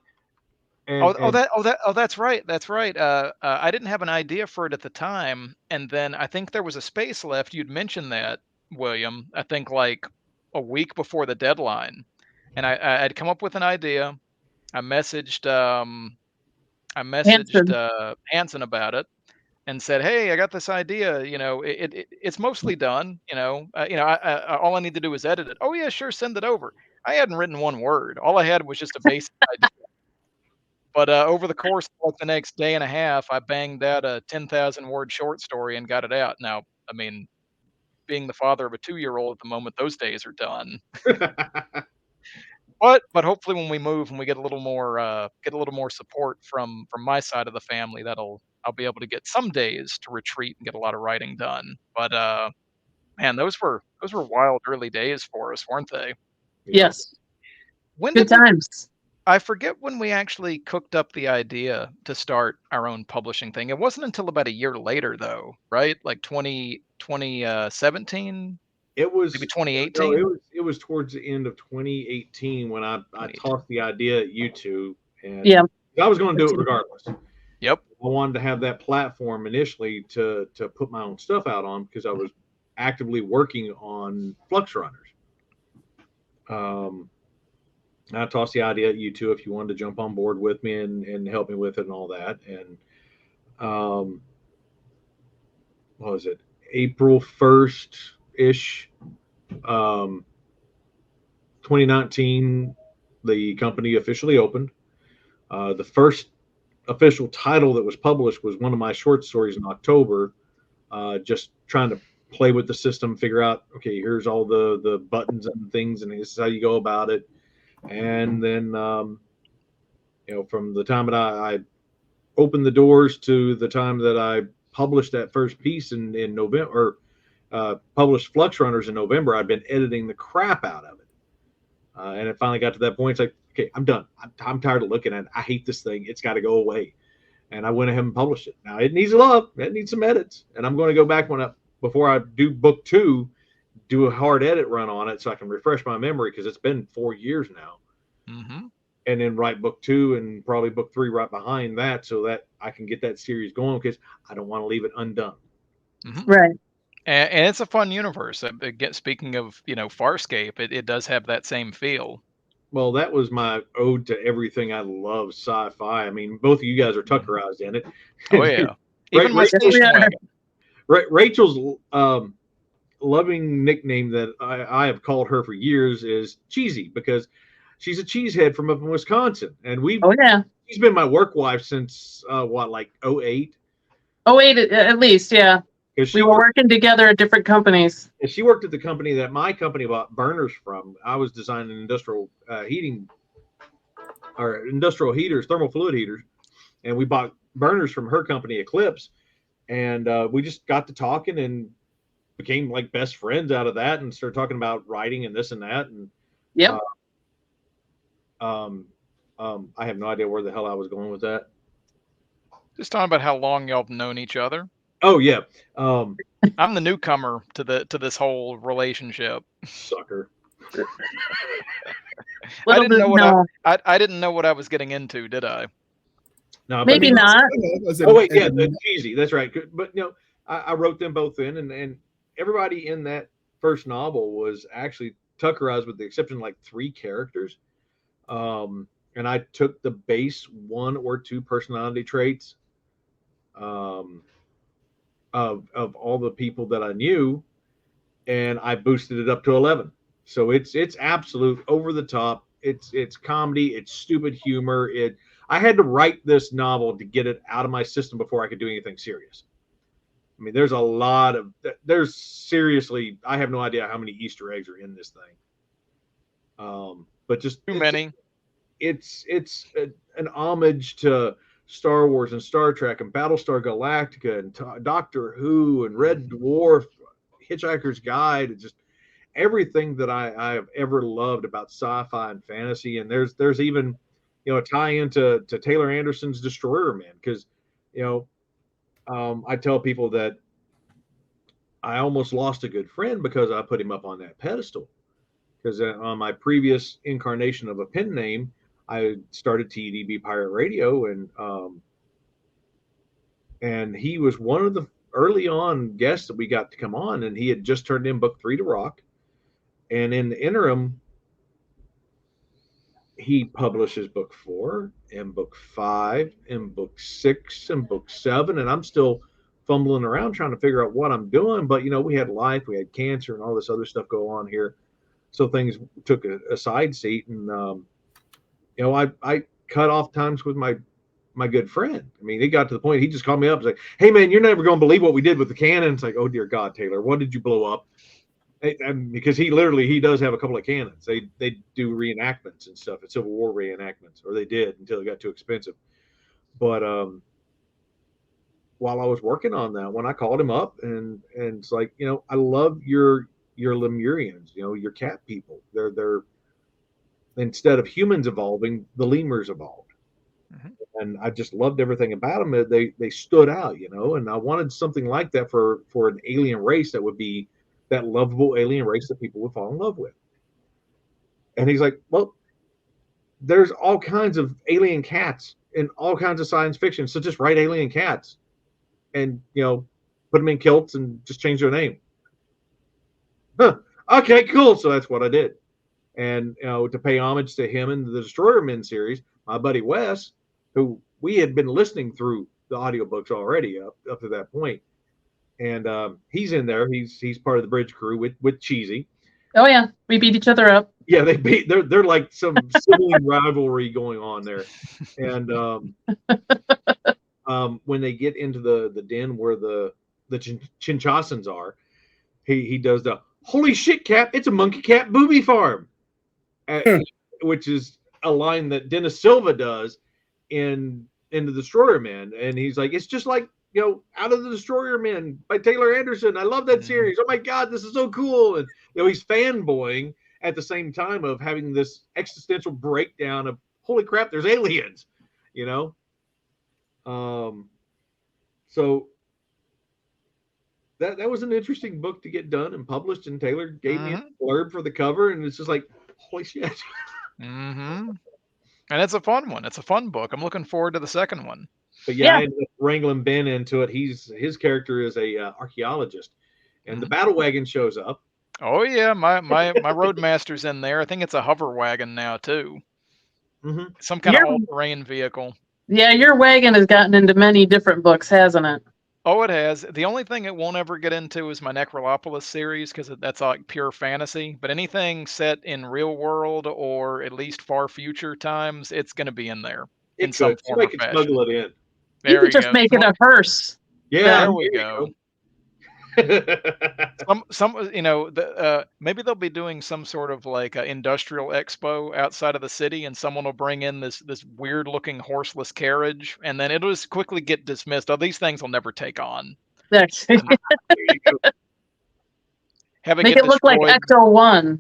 That's right. That's right. I didn't have an idea for it at the time, and then I think there was a space left. You'd mentioned that, William. I think like a week before the deadline, and I'd come up with an idea. I messaged Hanson about it, and said, "Hey, I got this idea. It's mostly done. All I need to do is edit it. Oh yeah, sure, send it over." I hadn't written one word. All I had was just a basic idea. But over the course of like the next day and a half, I banged out a 10,000 word short story and got it out. Now, I mean, being the father of a 2-year-old at the moment, those days are done. But hopefully when we move and we get a little more support from my side of the family, I'll be able to get some days to retreat and get a lot of writing done. But man, those were wild early days for us, weren't they? Yes. When Good did we, times. I forget when we actually cooked up the idea to start our own publishing thing. It wasn't until about a year later though, right? Like 2017, It was maybe no, 2018. it was towards the end of 2018 when I 2018. tossed the idea at you two, and Yeah. I was going to do it regardless. Yep. I wanted to have that platform initially to put my own stuff out on because I was actively working on Flux Runners. I tossed the idea at you two if you wanted to jump on board with me and help me with it and all that. And what was it? April 1st ish, 2019, the company officially opened. The first official title that was published was one of my short stories in October, just trying to play with the system, figure out, okay, here's all the buttons and things, and this is how you go about it. And then, from the time that I opened the doors to the time that I published that first piece in November, or published Flux Runners in November, I'd been editing the crap out of it. And it finally got to that point. It's like, okay, I'm done. I'm tired of looking at it. I hate this thing. It's got to go away. And I went ahead and published it. Now it needs love. It needs some edits. And I'm going to go back before I do book 2, do a hard edit run on it so I can refresh my memory because it's been 4 years now. Mm-hmm. And then write book 2 and probably book 3 right behind that so that I can get that series going because I don't want to leave it undone. Mm-hmm. Right. And it's a fun universe. Speaking of, Farscape, it does have that same feel. Well, that was my ode to everything I love sci-fi. I mean, both of you guys are Tuckerized in it. Oh yeah, even my Rachel's, station wagon. Rachel's loving nickname that I have called her for years is Cheesy because she's a cheesehead from up in Wisconsin, and she's been my work wife since like 08? 08 at least, yeah. We were working together at different companies. And she worked at the company that my company bought burners from. I was designing industrial heating or industrial heaters, thermal fluid heaters, and we bought burners from her company, Eclipse, and we just got to talking and became like best friends out of that, and started talking about writing and this and that, and I have no idea where the hell I was going with that. Just talking about how long y'all have known each other. Oh yeah. I'm the newcomer to this whole relationship. Sucker. I didn't know what I was getting into, did I? No, maybe not. Oh wait, yeah, Cheesy. That's right. But I wrote them both in, and everybody in that first novel was actually Tuckerized, with the exception of like 3 characters. And I took the base 1 or 2 personality traits of all the people that I knew, and I boosted it up to 11. So it's absolute over the top. It's comedy. It's stupid humor. I had to write this novel to get it out of my system before I could do anything serious. I mean, there's seriously, I have no idea how many Easter eggs are in this thing. But just too many. It's an homage to Star Wars and Star Trek and Battlestar Galactica and Doctor Who and Red Dwarf, Hitchhiker's Guide, and just everything that I have ever loved about sci-fi and fantasy. And there's even a tie into Taylor Anderson's Destroyer Man, because I tell people that I almost lost a good friend because I put him up on that pedestal. Because on my previous incarnation of a pen name, I started TDB Pirate Radio, and he was one of the early on guests that we got to come on, and he had just turned in book 3 to Rock. And in the interim, he publishes book 4 and book 5 and book 6 and book 7, and I'm still fumbling around trying to figure out what I'm doing. But we had life, we had cancer, and all this other stuff go on here, so things took a side seat. And I cut off times with my good friend. I mean, it got to the point he just called me up and was like, "Hey man, you're never going to believe what we did with the cannon." It's like, "Oh dear God, Taylor, what did you blow up?" Because he does have a couple of cannons. They do reenactments and stuff, at Civil War reenactments, or they did until it got too expensive. But while I was working on that one, I called him up and it's like, I love your Lemurians, your cat people. They're instead of humans evolving, the lemurs evolved. Mm-hmm. And I just loved everything about them. They stood out, and I wanted something like that for an alien race that would be that lovable alien race that people would fall in love with. And he's like, well, there's all kinds of alien cats in all kinds of science fiction. So just write alien cats and, put them in kilts and just change their name. Huh. Okay, cool. So that's what I did. And, to pay homage to him and the Destroyer Men series, my buddy Wes, who we had been listening through the audiobooks already up to that point. And he's in there. He's part of the bridge crew with Cheesy. Oh yeah, we beat each other up. Yeah, they're like some sibling rivalry going on there. And when they get into the den where the Chinchasans are, he does the "Holy shit, Cap! It's a monkey cat booby farm," which is a line that Dennis Silva does in the Destroyer Men, and he's like, "It's just like." Out of the Destroyer Men by Taylor Anderson. I love that series. Oh my God, this is so cool. And, he's fanboying at the same time of having this existential breakdown of, holy crap, there's aliens, So that was an interesting book to get done and published, and Taylor gave me a blurb for the cover, and it's just like, holy shit. Mm-hmm. And it's a fun one. It's a fun book. I'm looking forward to the second one. But yeah, I ended up wrangling Ben into it. His character is a archaeologist, and the battle wagon shows up. Oh yeah, my Roadmaster's in there. I think it's a hover wagon now too. Mm-hmm. Some kind of all-terrain vehicle. Yeah, your wagon has gotten into many different books, hasn't it? Oh, it has. The only thing it won't ever get into is my Necrolopolis series, because that's like pure fantasy. But anything set in real world or at least far future times, it's going to be in there in some form or fashion. Smuggle it in. You could just make it a hearse. Yeah, there we go. Maybe they'll be doing some sort of like an industrial expo outside of the city, and someone will bring in this weird looking horseless carriage, and then it'll just quickly get dismissed. Oh, these things will never take on. Make it look like Ecto-1.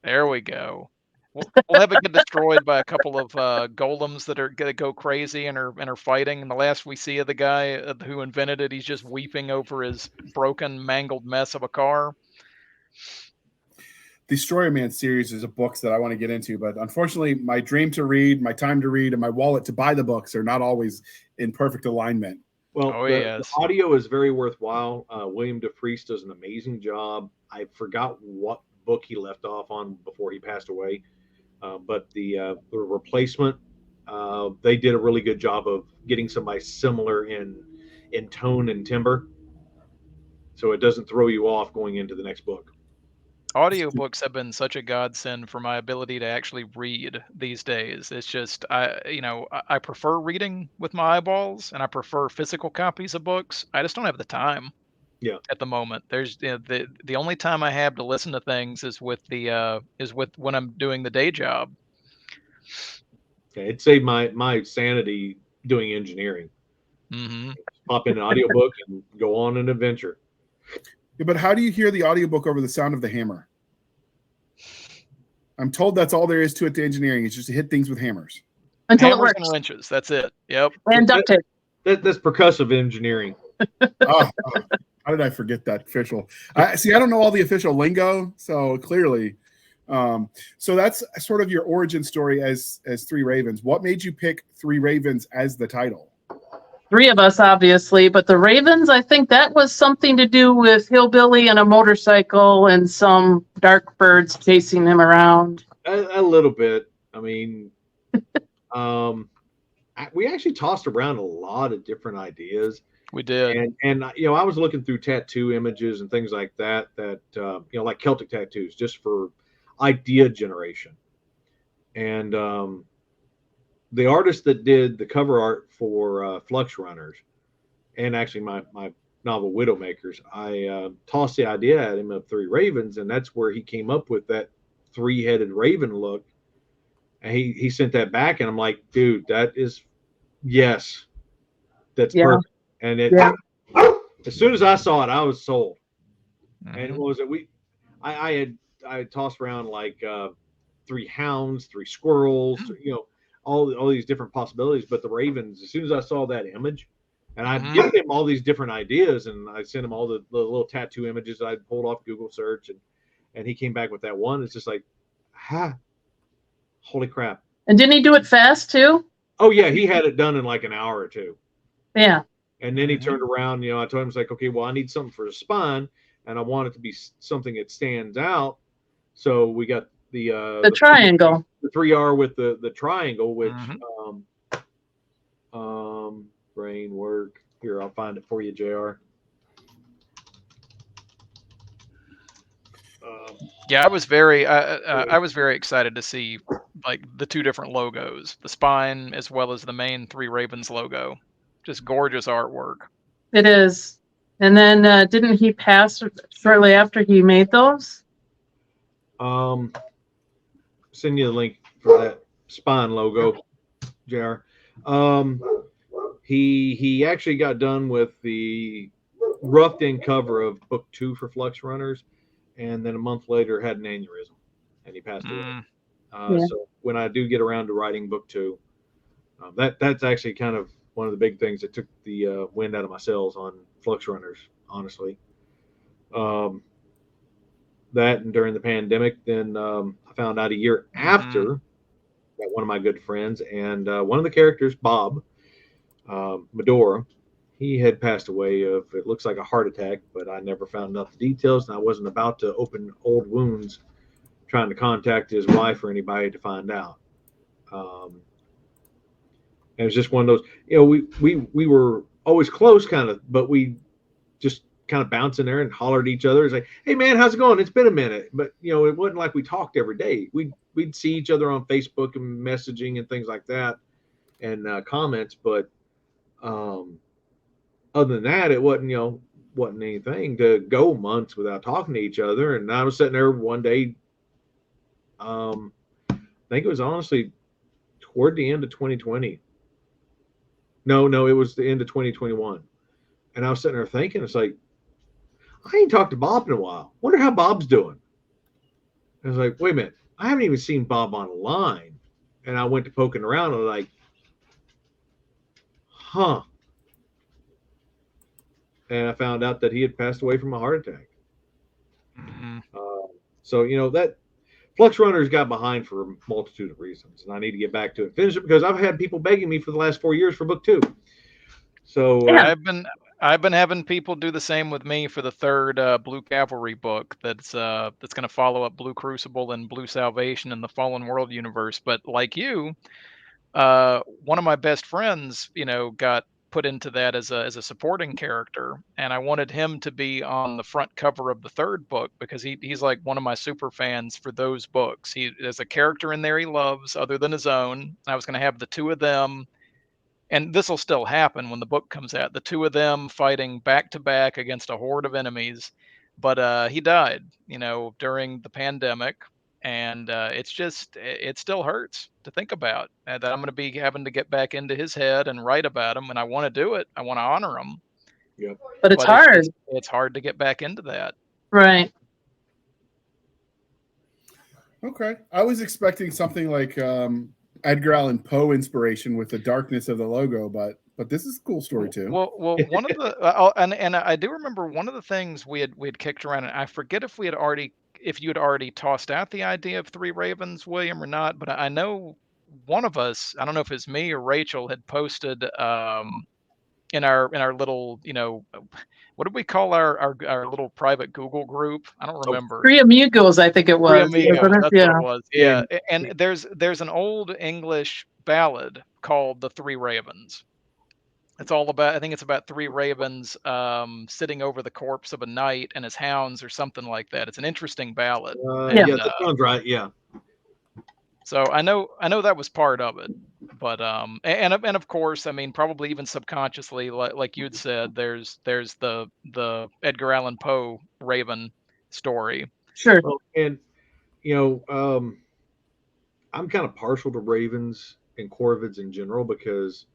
There we go. We'll have it get destroyed by a couple of golems that are gonna go crazy and are fighting. And the last we see of the guy who invented it, he's just weeping over his broken, mangled mess of a car. The Destroyer Man series is a books that I want to get into, but unfortunately, my dream to read, my time to read, and my wallet to buy the books are not always in perfect alignment. Well, the audio is very worthwhile. William DeFries does an amazing job. I forgot what book he left off on before he passed away. But the replacement, they did a really good job of getting somebody similar in tone and timbre, so it doesn't throw you off going into the next book. Audiobooks have been such a godsend for my ability to actually read these days. It's just I prefer reading with my eyeballs, and I prefer physical copies of books. I just don't have the time. Yeah. At the moment, there's the only time I have to listen to things is with when I'm doing the day job. Okay, it saved my sanity doing engineering. Mm-hmm. Pop in an audiobook and go on an adventure. Yeah, but how do you hear the audiobook over the sound of the hammer? I'm told that's all there is to it to engineering. It's just to hit things with hammers. Until hammers it works. And wrenches. That's it. Yep. And duct tape. That's percussive engineering. How did I forget that official? I don't know all the official lingo, so clearly. So that's sort of your origin story as Three Ravens. What made you pick Three Ravens as the title? Three of us, obviously, but the Ravens, I think that was something to do with Hillbilly and a motorcycle and some dark birds chasing him around. A little bit. I mean, we actually tossed around a lot of different ideas. We did. And I was looking through tattoo images and things like that, like Celtic tattoos, just for idea generation. And the artist that did the cover art for Flux Runners, and actually my novel Widowmakers, I tossed the idea at him of 3 ravens, and that's where he came up with that 3-headed raven look. And he sent that back, and I'm like, dude, that is, yes, that's perfect. And it, as soon as I saw it, I was sold. And what was it? I had tossed around like 3 hounds, 3 squirrels, you know, all these different possibilities. But the ravens, as soon as I saw that image, and I'd given him all these different ideas, and I sent him all the little tattoo images that I'd pulled off Google search, and he came back with that one. It's just like, holy crap. And didn't he do it fast too? Oh yeah, he had it done in like an hour or 2. Yeah. And then he turned around, you know, I told him, it's like, okay, well, I need something for the spine, and I want it to be something that stands out. So we got the triangle, the 3R with the triangle, which brain work. Here, I'll find it for you, JR. Yeah, I was very excited to see like the 2 different logos, the spine as well as the main 3 ravens logo. Just gorgeous artwork. It is. And then didn't he pass shortly after he made those? Send you the link for that spine logo, JR. He actually got done with the roughed in cover of book 2 for Flux Runners, and then a month later had an aneurysm, and he passed away. So when I do get around to writing book 2, that's actually kind of one of the big things that took the wind out of my sails on Flux Runners, honestly. That, and during the pandemic, then I found out a year after that one of my good friends, and one of the characters, Bob Medora, he had passed away of, it looks like, a heart attack, but I never found out the details, and I wasn't about to open old wounds trying to contact his wife or anybody to find out. And it was just one of those, you know, we were always close, kind of, but we just kind of bounce in there and hollered at each other. It's like, hey man, how's it going? It's been a minute. But you know, it wasn't like we talked every day. We'd see each other on Facebook and messaging and things like that, and comments. But other than that, it wasn't, you know, wasn't anything to go months without talking to each other. And I was sitting there one day, I think it was honestly toward the end of 2020. No, it was the end of 2021. And I was sitting there thinking, it's like, I ain't talked to Bob in a while. Wonder how Bob's doing. I was like, wait a minute, I haven't even seen Bob online. And I went to poking around and like, and I found out that he had passed away from a heart attack. So, you know, that Flux Runners got behind for a multitude of reasons, and I need to get back to it, finish it, because I've had people begging me for the last 4 years for book 2. So I've been having people do the same with me for the 3rd Blue Cavalry book that's going to follow up Blue Crucible and Blue Salvation in the Fallen World universe. But like you, one of my best friends, you know, got put into that as a supporting character, and I wanted him to be on the front cover of the 3rd book because he's like one of my super fans for those books. There's a character in there he loves other than his own. I was going to have the 2 of them, and this will still happen when the book comes out, the 2 of them fighting back to back against a horde of enemies. But he died, you know, during the pandemic. And it still hurts to think about that I'm going to be having to get back into his head and write about him. And I want to do it. I want to honor him. Yeah. But it's hard. It's hard to get back into that. Right. Okay. I was expecting something like Edgar Allan Poe inspiration with the darkness of the logo, but this is a cool story too. Well, one of the and I do remember one of the things we had kicked around, and I forget if you had already tossed out the idea of 3 ravens, William, or not. But I know one of us, I don't know if it's me or Rachel, had posted in our little, you know, what did we call our little private Google group? I don't remember. Three Amigos, I think it was. Three Amigos, that's what it was. Yeah. And there's an old English ballad called The 3 Ravens. It's all about, I think it's about 3 ravens sitting over the corpse of a knight and his hounds or something like that. It's an interesting ballad. Yeah, that sounds right. Yeah. So I know that was part of it, But and of course, I mean, probably even subconsciously, like you'd said, there's the Edgar Allan Poe Raven story. Sure. Well, and I'm kind of partial to ravens and corvids in general because,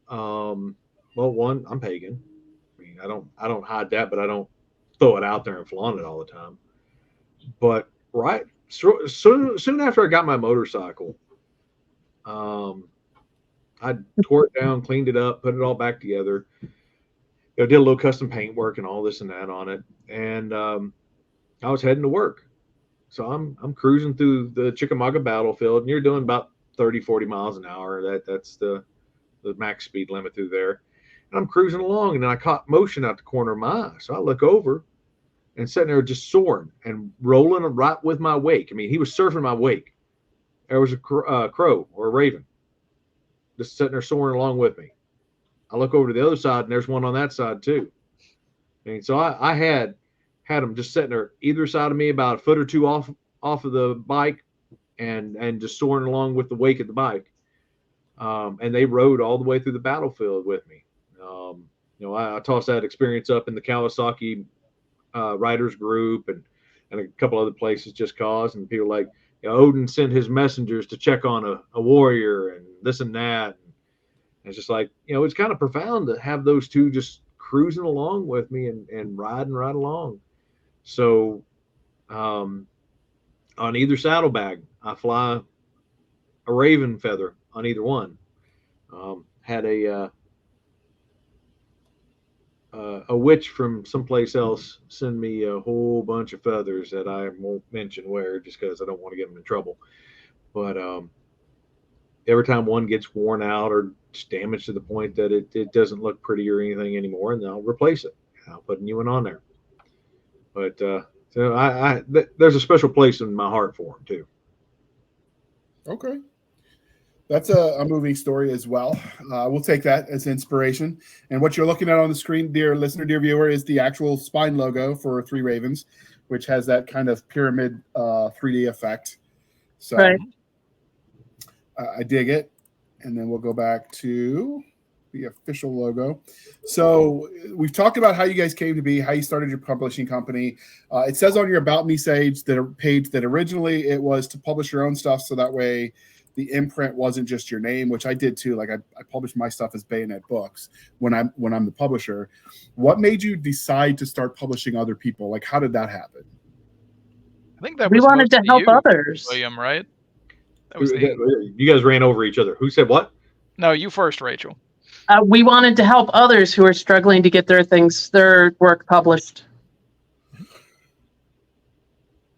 well, one, I'm pagan. I mean, I don't hide that, but I don't throw it out there and flaunt it all the time. But soon after I got my motorcycle, I tore it down, cleaned it up, put it all back together. Did a little custom paint work and all this and that on it, and I was heading to work. So I'm cruising through the Chickamauga battlefield, and you're doing about 30, 40 miles an hour. That's the max speed limit through there. And I'm cruising along, and then I caught motion out the corner of my eye. So I look over and sitting there just soaring and rolling right with my wake. I mean, he was surfing my wake. There was a crow or a raven just sitting there soaring along with me. I look over to the other side, and there's one on that side too. And so I had them just sitting there either side of me about a foot or two off of the bike and just soaring along with the wake of the bike. And they rode all the way through the battlefield with me. I tossed that experience up in the Kawasaki riders group and a couple other places just cause, and people like, Odin sent his messengers to check on a warrior and this and that. And it's just like, it's kind of profound to have those two just cruising along with me and riding right along. So on either saddlebag, I fly a raven feather on either one. Had a witch from someplace else send me a whole bunch of feathers that I won't mention where, just because I don't want to get them in trouble. But every time one gets worn out or damaged to the point that it doesn't look pretty or anything anymore, and I'll replace it. I'll put a new one on there. But so there's a special place in my heart for them too. Okay. That's a movie story as well. We'll take that as inspiration. And what you're looking at on the screen, dear listener, dear viewer, is the actual spine logo for Three Ravens, which has that kind of pyramid 3D effect. So right. I dig it. And then we'll go back to the official logo. So we've talked about how you guys came to be, how you started your publishing company. It says on your About Me page that originally it was to publish your own stuff, so that way the imprint wasn't just your name, which I did too. Like I published my stuff as Bayonet Books when I'm the publisher. What made you decide to start publishing other people? Like, how did that happen? I think that we was wanted to help others. William, right? You guys ran over each other. Who said what? No, you first, Rachel. We wanted to help others who are struggling to get their work published.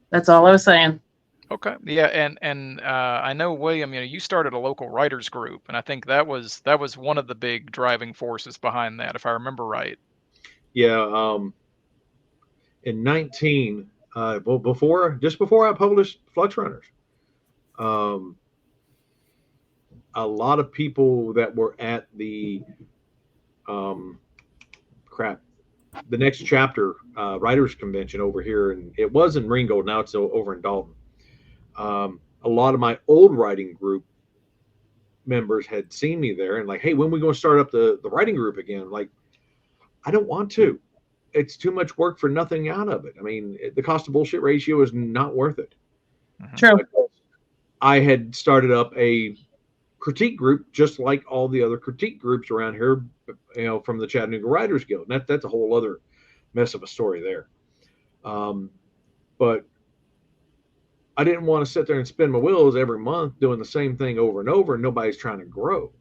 That's all I was saying. Okay. Yeah, and I know, William, you started a local writers group, and I think that was one of the big driving forces behind that, if I remember right. Yeah. In 19, just before I published Flux Runners, a lot of people that were at the the next chapter writers convention over here, and it was in Ringgold, now it's over in Dalton. A lot of my old writing group members had seen me there and like, hey, when are we going to start up the writing group again? Like, I don't want to. It's too much work for nothing out of it. I mean, the cost of bullshit ratio is not worth it. True. I had started up a critique group just like all the other critique groups around here, from the Chattanooga Writers Guild. And that's a whole other mess of a story there. But I didn't want to sit there and spin my wheels every month doing the same thing over and over, and nobody's trying to grow.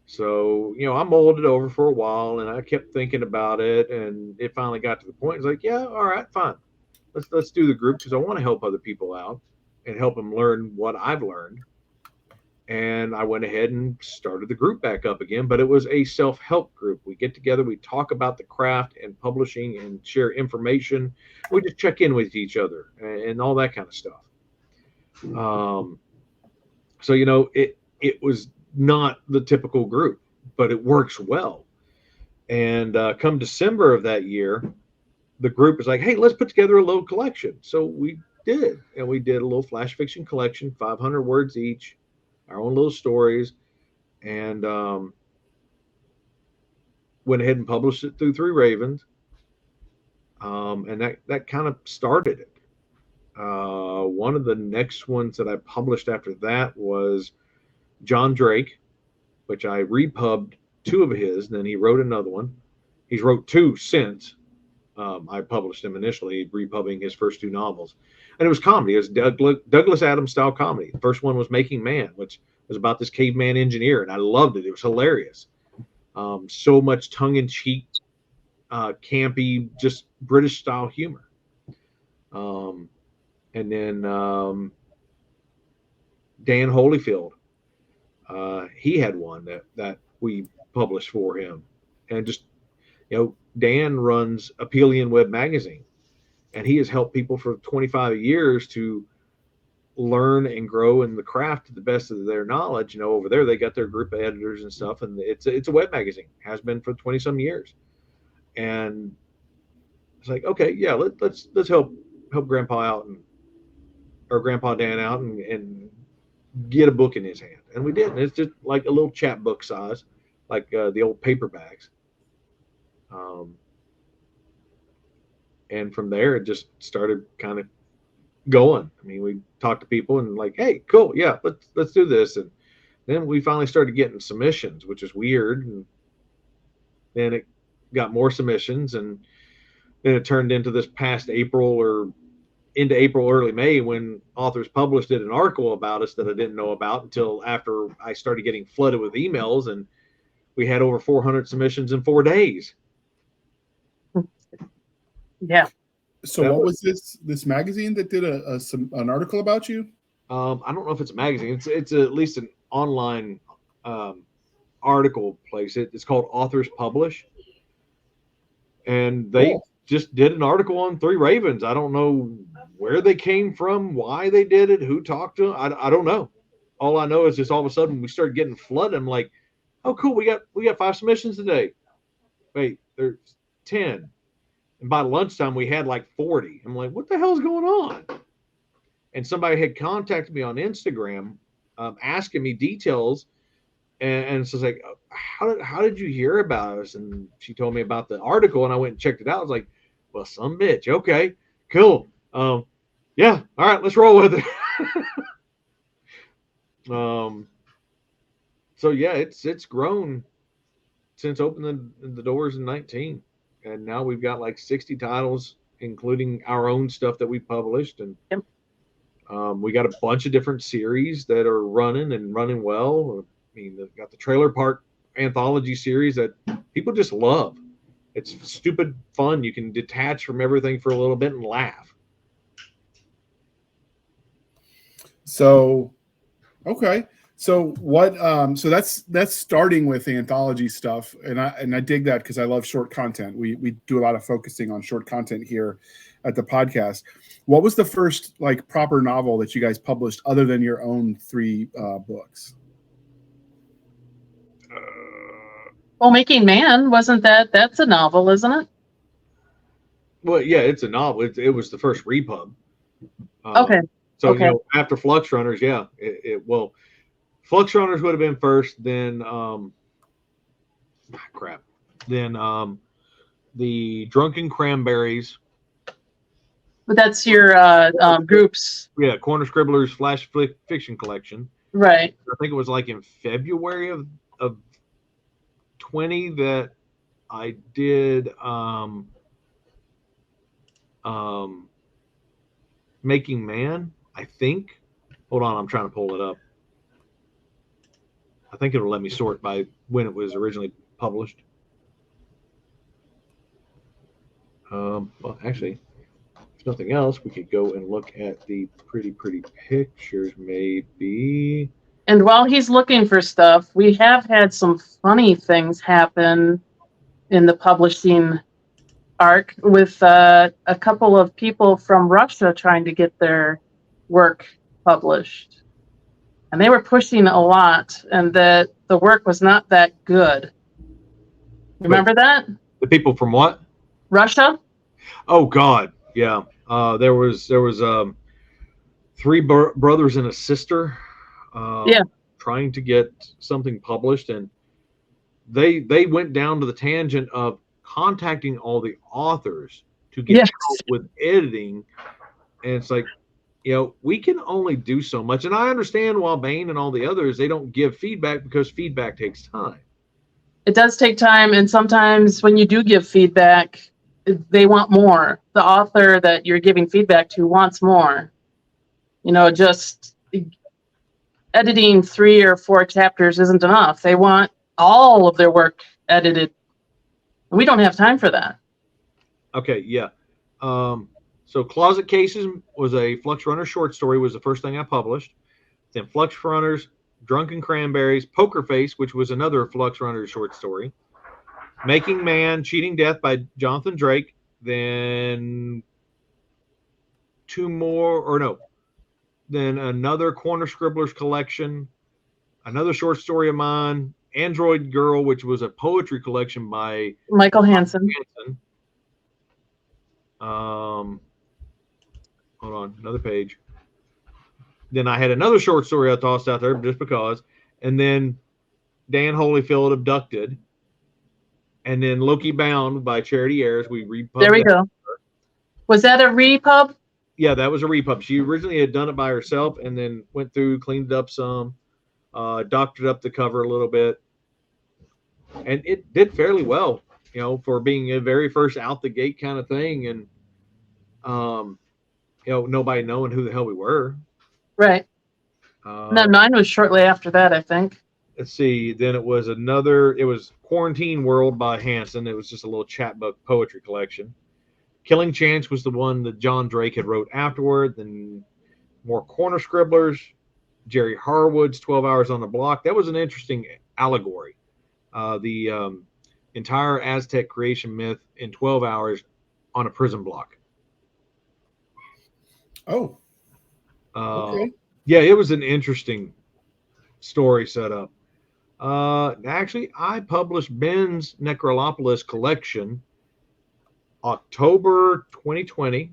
So, I mulled it over for a while, and I kept thinking about it, and it finally got to the point. It's like, yeah, all right, fine. Let's do the group, because I want to help other people out and help them learn what I've learned. And I went ahead and started the group back up again, but it was a self-help group. We get together, we talk about the craft and publishing and share information. We just check in with each other and all that kind of stuff. So, it was not the typical group, but it works well. And come December of that year, the group was like, hey, let's put together a little collection. So we did. And we did a little flash fiction collection, 500 words each, our own little stories. and went ahead and published it through Three Ravens, and that kind of started it. One of the next ones that I published after that was John Drake, which I repubbed 2 of his, and then he wrote another one. He's wrote 2 since. I published him initially, repubbing his first 2 novels. And it was comedy. It was Douglas Adams style comedy. The first one was Making Man, which was about this caveman engineer, and I loved it. It was hilarious. So much tongue-in-cheek, campy, just British style humor. And then Dan Holyfield, he had one that we published for him. And just, Dan runs Apelian Web Magazine, and he has helped people for 25 years to learn and grow in the craft to the best of their knowledge. Over there they got their group of editors and stuff, and it's a web magazine, has been for 20 some years. And it's like, okay, yeah, let's help Grandpa out, or Grandpa Dan out, and get a book in his hand. And we did. And it's just like a little chap book size, like the old paperbacks. And from there, it just started kind of going. I mean, we talked to people and like, hey, cool, yeah, let's do this. And then we finally started getting submissions, which is weird. And then it got more submissions, and then it turned into this past April, or into April, early May, when authors published an article about us that I didn't know about until after I started getting flooded with emails, and we had over 400 submissions in 4 days. Yeah. So what was this magazine that did an article about you? I don't know if it's a magazine. It's at least an online article place. It's called Authors Publish, and they just did an article on Three Ravens. I don't know where they came from, why they did it, who talked to them. I don't know. All I know is just all of a sudden we started getting flooded. I'm like, oh, cool, we got 5 submissions today. Wait, there's 10. And by lunchtime, we had like 40. I'm like, what the hell's going on? And somebody had contacted me on Instagram, asking me details. And so it's like, how did you hear about us? And she told me about the article, and I went and checked it out. I was like, well, some bitch. Okay, cool. Yeah, all right, let's roll with it. So yeah, it's grown since opening the doors in 19. And now we've got like 60 titles, including our own stuff that we published. And we got a bunch of different series that are running well. I mean, they've got the Trailer Park anthology series that people just love. It's stupid fun. You can detach from everything for a little bit and laugh. So, okay. So what? So that's starting with the anthology stuff, and I dig that because I love short content. We do a lot of focusing on short content here at the podcast. What was the first like proper novel that you guys published other than your own 3 books? Well, Making Man, wasn't that's a novel, isn't it? Well, yeah, it's a novel. It was the first repub. Okay. So okay. After Flux Runners, yeah, well. Flux Runners would have been first, then Then the Drunken Cranberries. But that's your groups. Yeah, Corner Scribblers Flash Fiction Collection. Right. I think it was like in February of 20 that I did Making Man, I think. Hold on, I'm trying to pull it up. I think it'll let me sort by when it was originally published. Well, actually, if nothing else, we could go and look at the pretty pictures, maybe. And while he's looking for stuff, we have had some funny things happen in the publishing arc with a couple of people from Russia trying to get their work published. And they were pushing a lot, and the work was not that good. Remember that? The people from what? Russia? Oh God, yeah. There was 3 brothers and a sister. Yeah. trying to get something published, and they went down to the tangent of contacting all the authors to get Yes. help with editing. And it's like, we can only do so much. And I understand why Bain and all the others, they don't give feedback, because feedback takes time. It does take time, and sometimes when you do give feedback, they want more. The author that you're giving feedback to wants more. Just editing 3 or 4 chapters isn't enough. They want all of their work edited. We don't have time for that. Okay, yeah. So Closet Cases was a Flux Runner short story, was the first thing I published. Then Flux Runners, Drunken Cranberries, Poker Face, which was another Flux Runner short story. Making Man, Cheating Death by Jonathan Drake. Then then another Corner Scribblers collection, another short story of mine, Android Girl, which was a poetry collection by Michael Hansen. Hold on, another page. Then I had another short story I tossed out there just because. And then Dan Holyfield, Abducted. And then Loki Bound by Charity Ayers. We repub. There we go. Was that a repub? Yeah, that was a repub. She originally had done it by herself and then went through, cleaned it up some, doctored up the cover a little bit. And it did fairly well, for being a very first out the gate kind of thing. And, nobody knowing who the hell we were. Right. No, mine was shortly after that, I think. Let's see. Then it was Quarantine World by Hansen. It was just a little chapbook poetry collection. Killing Chance was the one that John Drake had wrote afterward. Then more Corner Scribblers. Jerry Harwood's 12 Hours on the Block. That was an interesting allegory. The entire Aztec creation myth in 12 hours on a prison block. Oh. Okay. Yeah, it was an interesting story setup. Actually, I published Ben's Necrolopolis collection October 2020.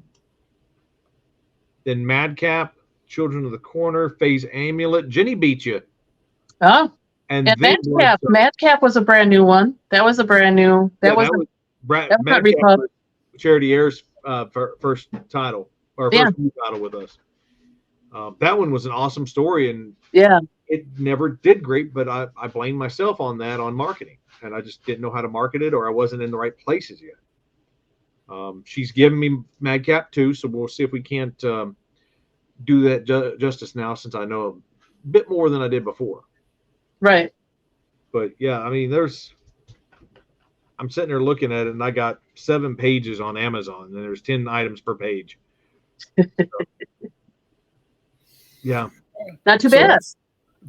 Then Madcap, Children of the Corner, Phase Amulet. Jenny beat you. Oh. And Madcap was a brand new one. That was a brand new. Madcap was Charity Ayers' first title, or first new title with us. That one was an awesome story, and it never did great, but I blame myself on marketing, and I just didn't know how to market it, or I wasn't in the right places yet. She's given me Madcap too, so we'll see if we can't do that justice now, since I know a bit more than I did before. Right. But yeah, I mean, I'm sitting there looking at it, and I got 7 pages on Amazon, and there's 10 items per page. So, yeah. Not too bad.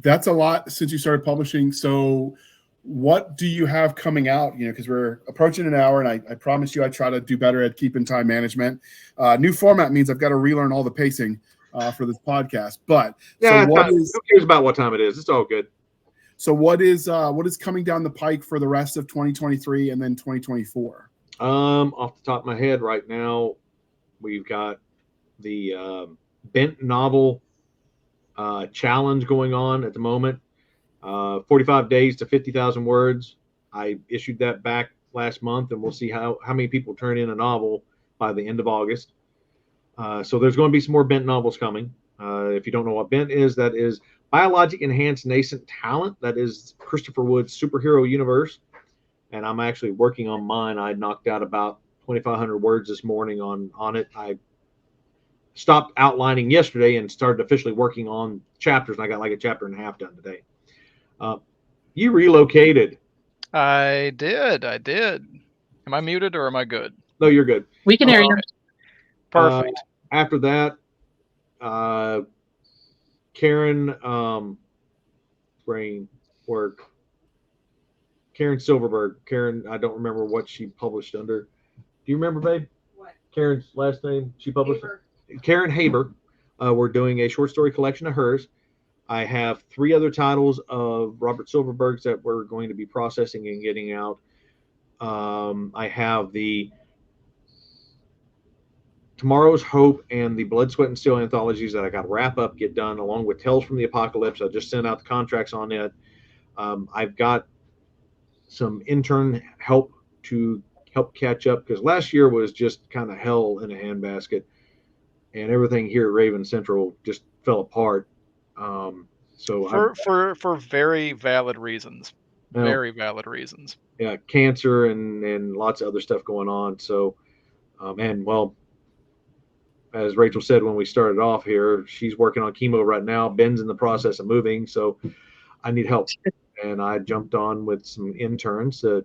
That's a lot since you started publishing. So what do you have coming out? Because we're approaching an hour, and I promise you I try to do better at keeping time management. New format means I've got to relearn all the pacing for this podcast. But yeah, so who cares about what time it is? It's all good. So what is coming down the pike for the rest of 2023 and then 2024? Off the top of my head right now, we've got the Bent novel challenge going on at the moment. 45 days to 50,000 words. I issued that back last month, and we'll see how many people turn in a novel by the end of August. So there's going to be some more Bent novels coming. If you don't know what Bent is, that is Biologic Enhanced Nascent Talent. That is Christopher Wood's superhero universe. And I'm actually working on mine. I knocked out about 2,500 words this morning on it. I stopped outlining yesterday and started officially working on chapters, and I got like a chapter and a half done today. You relocated. I did. Am I muted or am I good? No, you're good. We can hear you. Perfect. After that, Karen brain work. Karen Silverberg. Karen, I don't remember what she published under. Do you remember, babe? What? Karen's last name she published? Haber. Karen Haber. We're doing a short story collection of hers. I have 3 other titles of Robert Silverberg's that we're going to be processing and getting out. I have the Tomorrow's Hope and the Blood, Sweat, and Steel anthologies that I got to wrap up, get done, along with Tales from the Apocalypse. I just sent out the contracts on it. I've got some intern help to help catch up, because last year was just kind of hell in a handbasket, and everything here at Raven Central just fell apart. So for very valid reasons. Very valid reasons. Yeah, cancer and lots of other stuff going on. So, and well, as Rachel said when we started off here, she's working on chemo right now. Ben's in the process of moving, so I need help. And I jumped on with some interns to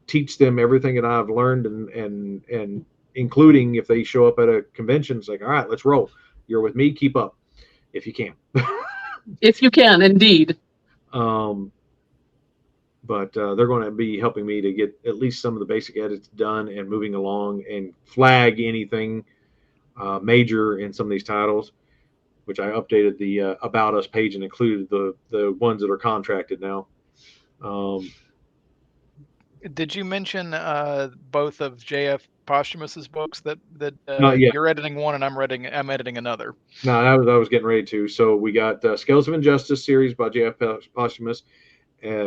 teach them everything that I've learned, and including if they show up at a convention, it's like, all right, let's roll. You're with me, keep up if you can. If you can, indeed. But they're going to be helping me to get at least some of the basic edits done and moving along, and flag anything major in some of these titles, which I updated the About Us page and included the ones that are contracted now. Did you mention both of JF Posthumous's books that Not yet. You're editing one and I'm editing another? No, I was getting ready to. So we got Scales of Injustice series by JF Posthumus,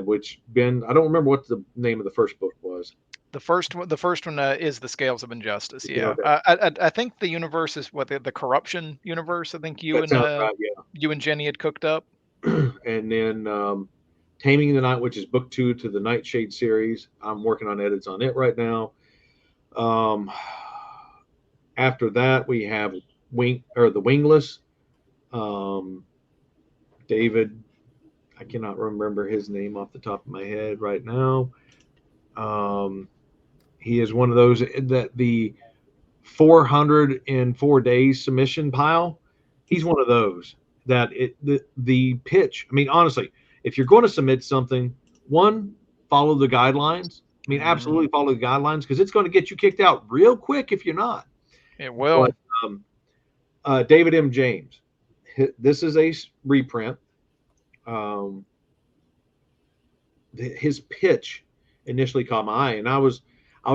which Ben, I don't remember what the name of the first book was. The first one is the Scales of Injustice. Yeah, Okay. I think the universe is what the Corruption universe. I think you and Jenny had cooked up. And then Taming the Night, which is book 2 to the Nightshade series. I'm working on edits on it right now. After that, we have the Wingless. David, I cannot remember his name off the top of my head right now. He is one of those that the 404 days submission pile. He's one of those that the pitch. I mean, honestly, if you're going to submit something, one, follow the guidelines. I mean, absolutely follow the guidelines, because it's going to get you kicked out real quick if you're not. It will. But, David M. James, this is a reprint. His pitch initially caught my eye, and I was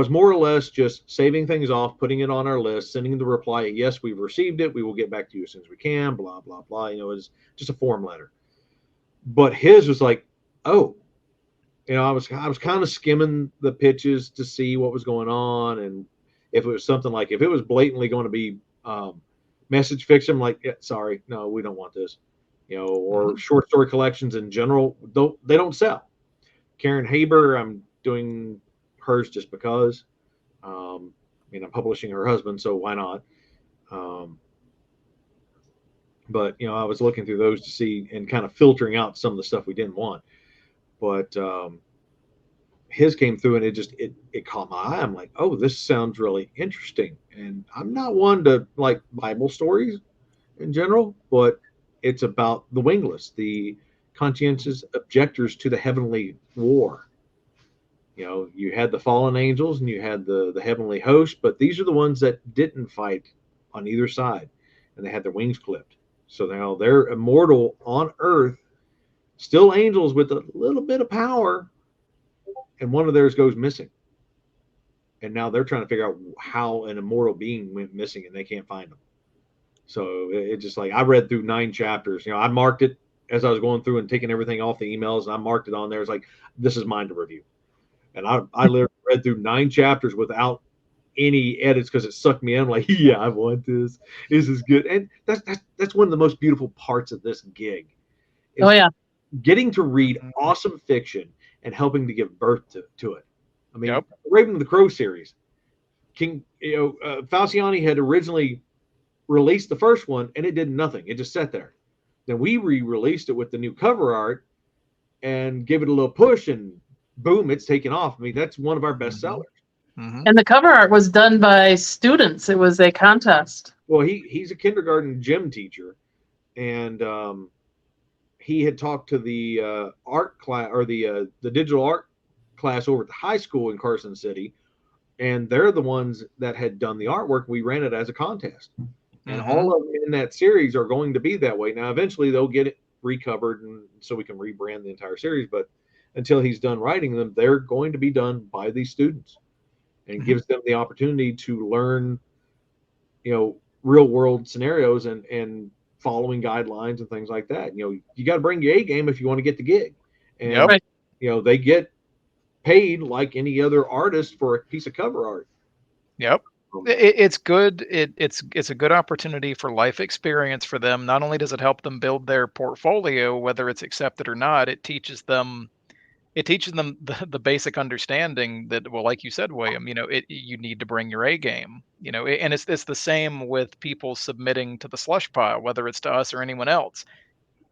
more or less just saving things off, putting it on our list, sending the reply, yes, we've received it, we will get back to you as soon as we can, blah blah blah. You know, it's just a form letter. But his was like, oh, you know, I was kind of skimming the pitches to see what was going on, and if it was something like, if it was blatantly going to be message fiction, I'm like, yeah, sorry, no, we don't want this. You know, or short story collections in general, they don't sell. Karen Haber, I'm doing hers just because. I mean, I'm publishing her husband, so why not? But you know, I was looking through those to see and kind of filtering out some of the stuff we didn't want. But his came through, and it caught my eye. I'm like, oh, this sounds really interesting. And I'm not one to like Bible stories in general, but it's about the Wingless, the conscientious objectors to the heavenly war. You know, you had the fallen angels and you had the heavenly host, but these are the ones that didn't fight on either side, and they had their wings clipped. So now they're immortal on Earth, still angels with a little bit of power, and one of theirs goes missing. And now they're trying to figure out how an immortal being went missing, and they can't find them. So it's just like, I read through 9 chapters. You know, I marked it as I was going through and taking everything off the emails, and I marked it on there. It's like, this is mine to review. And I literally read through 9 chapters without any edits, because it sucked me in. I'm like, yeah, I want this. This is good. And that's one of the most beautiful parts of this gig. Oh yeah, getting to read awesome fiction and helping to give birth to it. I mean, Raven of the Crow series, Falciani had originally released the first one, and it did nothing. It just sat there. Then we re-released it with the new cover art and give it a little push, and boom, it's taken off. I mean, that's one of our best sellers. And the cover art was done by students. It was a contest. Well, he's a kindergarten gym teacher, and he had talked to the art class, or the digital art class over at the high school in Carson City, and they're the ones that had done the artwork. We ran it as a contest. And all of them in that series are going to be that way. Now, eventually they'll get it recovered, and so we can rebrand the entire series. But until he's done writing them, they're going to be done by these students, and gives them the opportunity to learn real world scenarios and following guidelines and things like that. You got to bring your A game if you want to get the gig. And, Yep. they get paid like any other artist for a piece of cover art. Yep. It's good. It's a good opportunity for life experience for them. Not only does it help them build their portfolio, whether it's accepted or not, it teaches them the basic understanding that, well, like you said, William, you need to bring your A game, and it's the same with people submitting to the slush pile, whether it's to us or anyone else.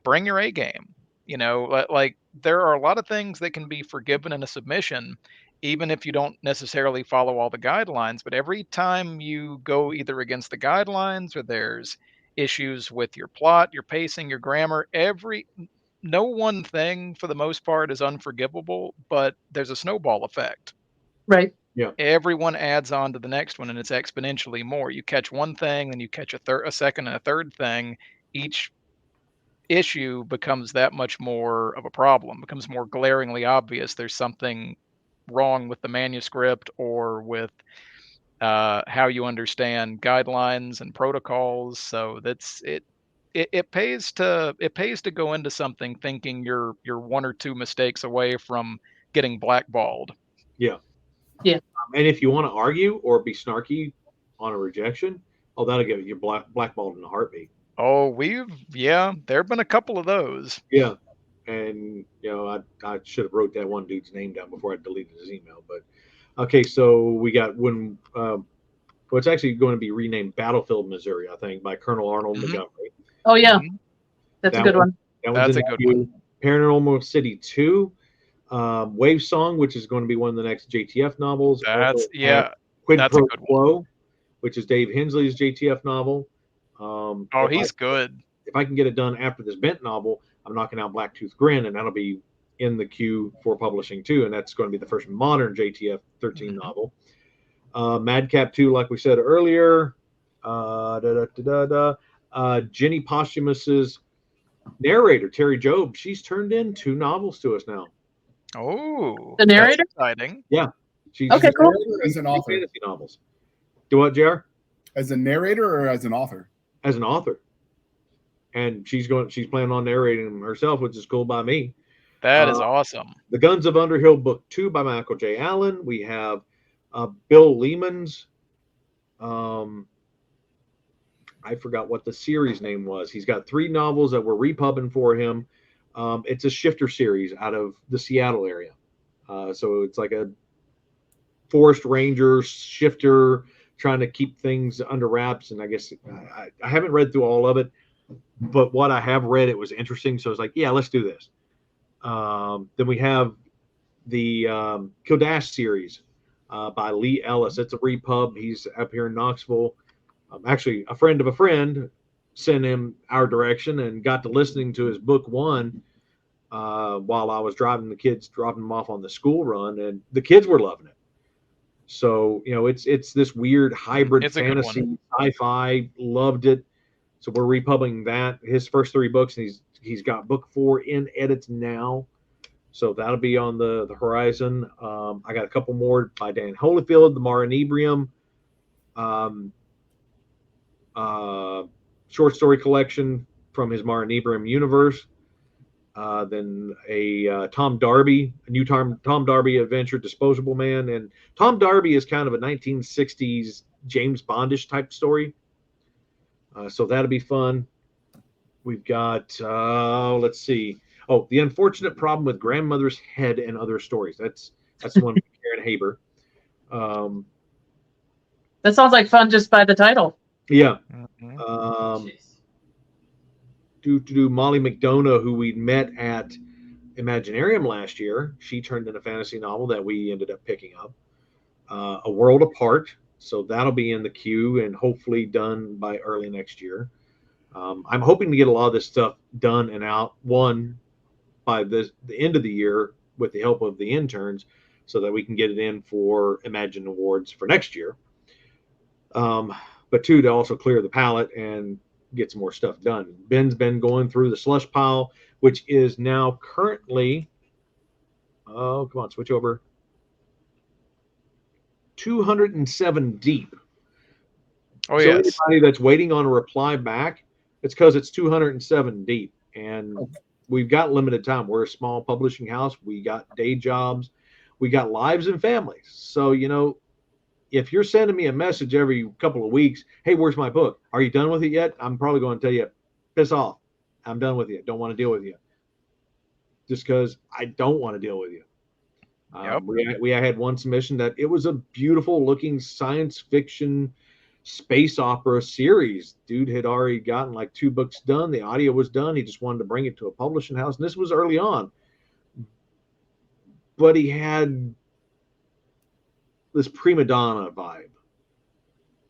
Bring your A game. Like there are a lot of things that can be forgiven in a submission, even if you don't necessarily follow all the guidelines. But every time you go either against the guidelines or there's issues with your plot, your pacing, your grammar, no one thing for the most part is unforgivable, but there's a snowball effect. Right. Yeah. Everyone adds on to the next one, and it's exponentially more. You catch one thing, then you catch a second and a third thing. Each issue becomes that much more of a problem, becomes more glaringly obvious there's something wrong with the manuscript or with how you understand guidelines and protocols. So that's it. It pays to go into something thinking you're one or two mistakes away from getting blackballed. Yeah. Yeah. And if you want to argue or be snarky on a rejection, that'll get you blackballed in a heartbeat. Oh, there have been a couple of those. Yeah. And, I should have wrote that one dude's name down before I deleted his email. But, okay, so we got it's actually going to be renamed Battlefield, Missouri, I think, by Colonel Arnold Montgomery. Oh, yeah. That's a good one. That's a good one. Paranormal City 2, Wave Song, which is going to be one of the next JTF novels. That's Quid that's a Pro good one. Quo, which is Dave Hensley's JTF novel. He's good. If I can get it done after this Bent novel, I'm knocking out Blacktooth Grin, and that'll be in the queue for publishing too. And that's going to be the first modern JTF 13 novel. Madcap 2, like we said earlier. Jenny Posthumous's narrator, Terry Job, she's turned in 2 novels to us now. Oh, The narrator? that's exciting. Yeah. She's Okay, cool. As an author. Fantasy novels. Do what, JR? As a narrator or as an author? As an author. And she's planning on narrating them herself, which is cool by me. That is awesome. The Guns of Underhill Book 2 by Michael J. Allen. We have Bill Lehman's. I forgot what the series name was. He's got 3 novels that we're repubbing for him. It's a shifter series out of the Seattle area. So it's like a forest ranger shifter trying to keep things under wraps. And I guess I haven't read through all of it, but what I have read, it was interesting. So I was like, yeah, let's do this. Then we have the Kildash series by Lee Ellis. It's a repub. He's up here in Knoxville. Actually, a friend of a friend sent him our direction and got to listening to his book 1 while I was driving the kids, dropping them off on the school run, and the kids were loving it. So, it's this weird hybrid fantasy sci-fi. Loved it. So we're republishing that. His first 3 books, and he's got book 4 in edits now. So that'll be on the horizon. I got a couple more by Dan Holyfield, the Mara Inebrium short story collection from his Mara Inebrium universe. Then a Tom Darby, a new Tom Darby adventure, Disposable Man. And Tom Darby is kind of a 1960s James Bondish type story. So that'll be fun. We've got, let's see. Oh, The Unfortunate Problem with Grandmother's Head and Other Stories. That's the one with Karen Haber. That sounds like fun just by the title. Yeah. Molly McDonough, who we met at Imaginarium last year, she turned in a fantasy novel that we ended up picking up. A World Apart. So that'll be in the queue and hopefully done by early next year. I'm hoping to get a lot of this stuff done and out, by the end of the year with the help of the interns, so that we can get it in for Imagine Awards for next year. But 2, to also clear the palette and get some more stuff done. Ben's been going through the slush pile, which is now currently, switch over, 207 deep. Oh, so yes. anybody that's waiting on a reply back, it's because it's 207 deep, and we've got limited time. We're a small publishing house. We got day jobs. We got lives and families. So, if you're sending me a message every couple of weeks, hey, where's my book? Are you done with it yet? I'm probably going to tell you, piss off. I'm done with you. Don't want to deal with you. Just because I don't want to deal with you. Yep. We had one submission that it was a beautiful looking science fiction space opera series. Dude had already gotten like 2 books done. The audio was done. He just wanted to bring it to a publishing house. And this was early on. But he had this prima donna vibe.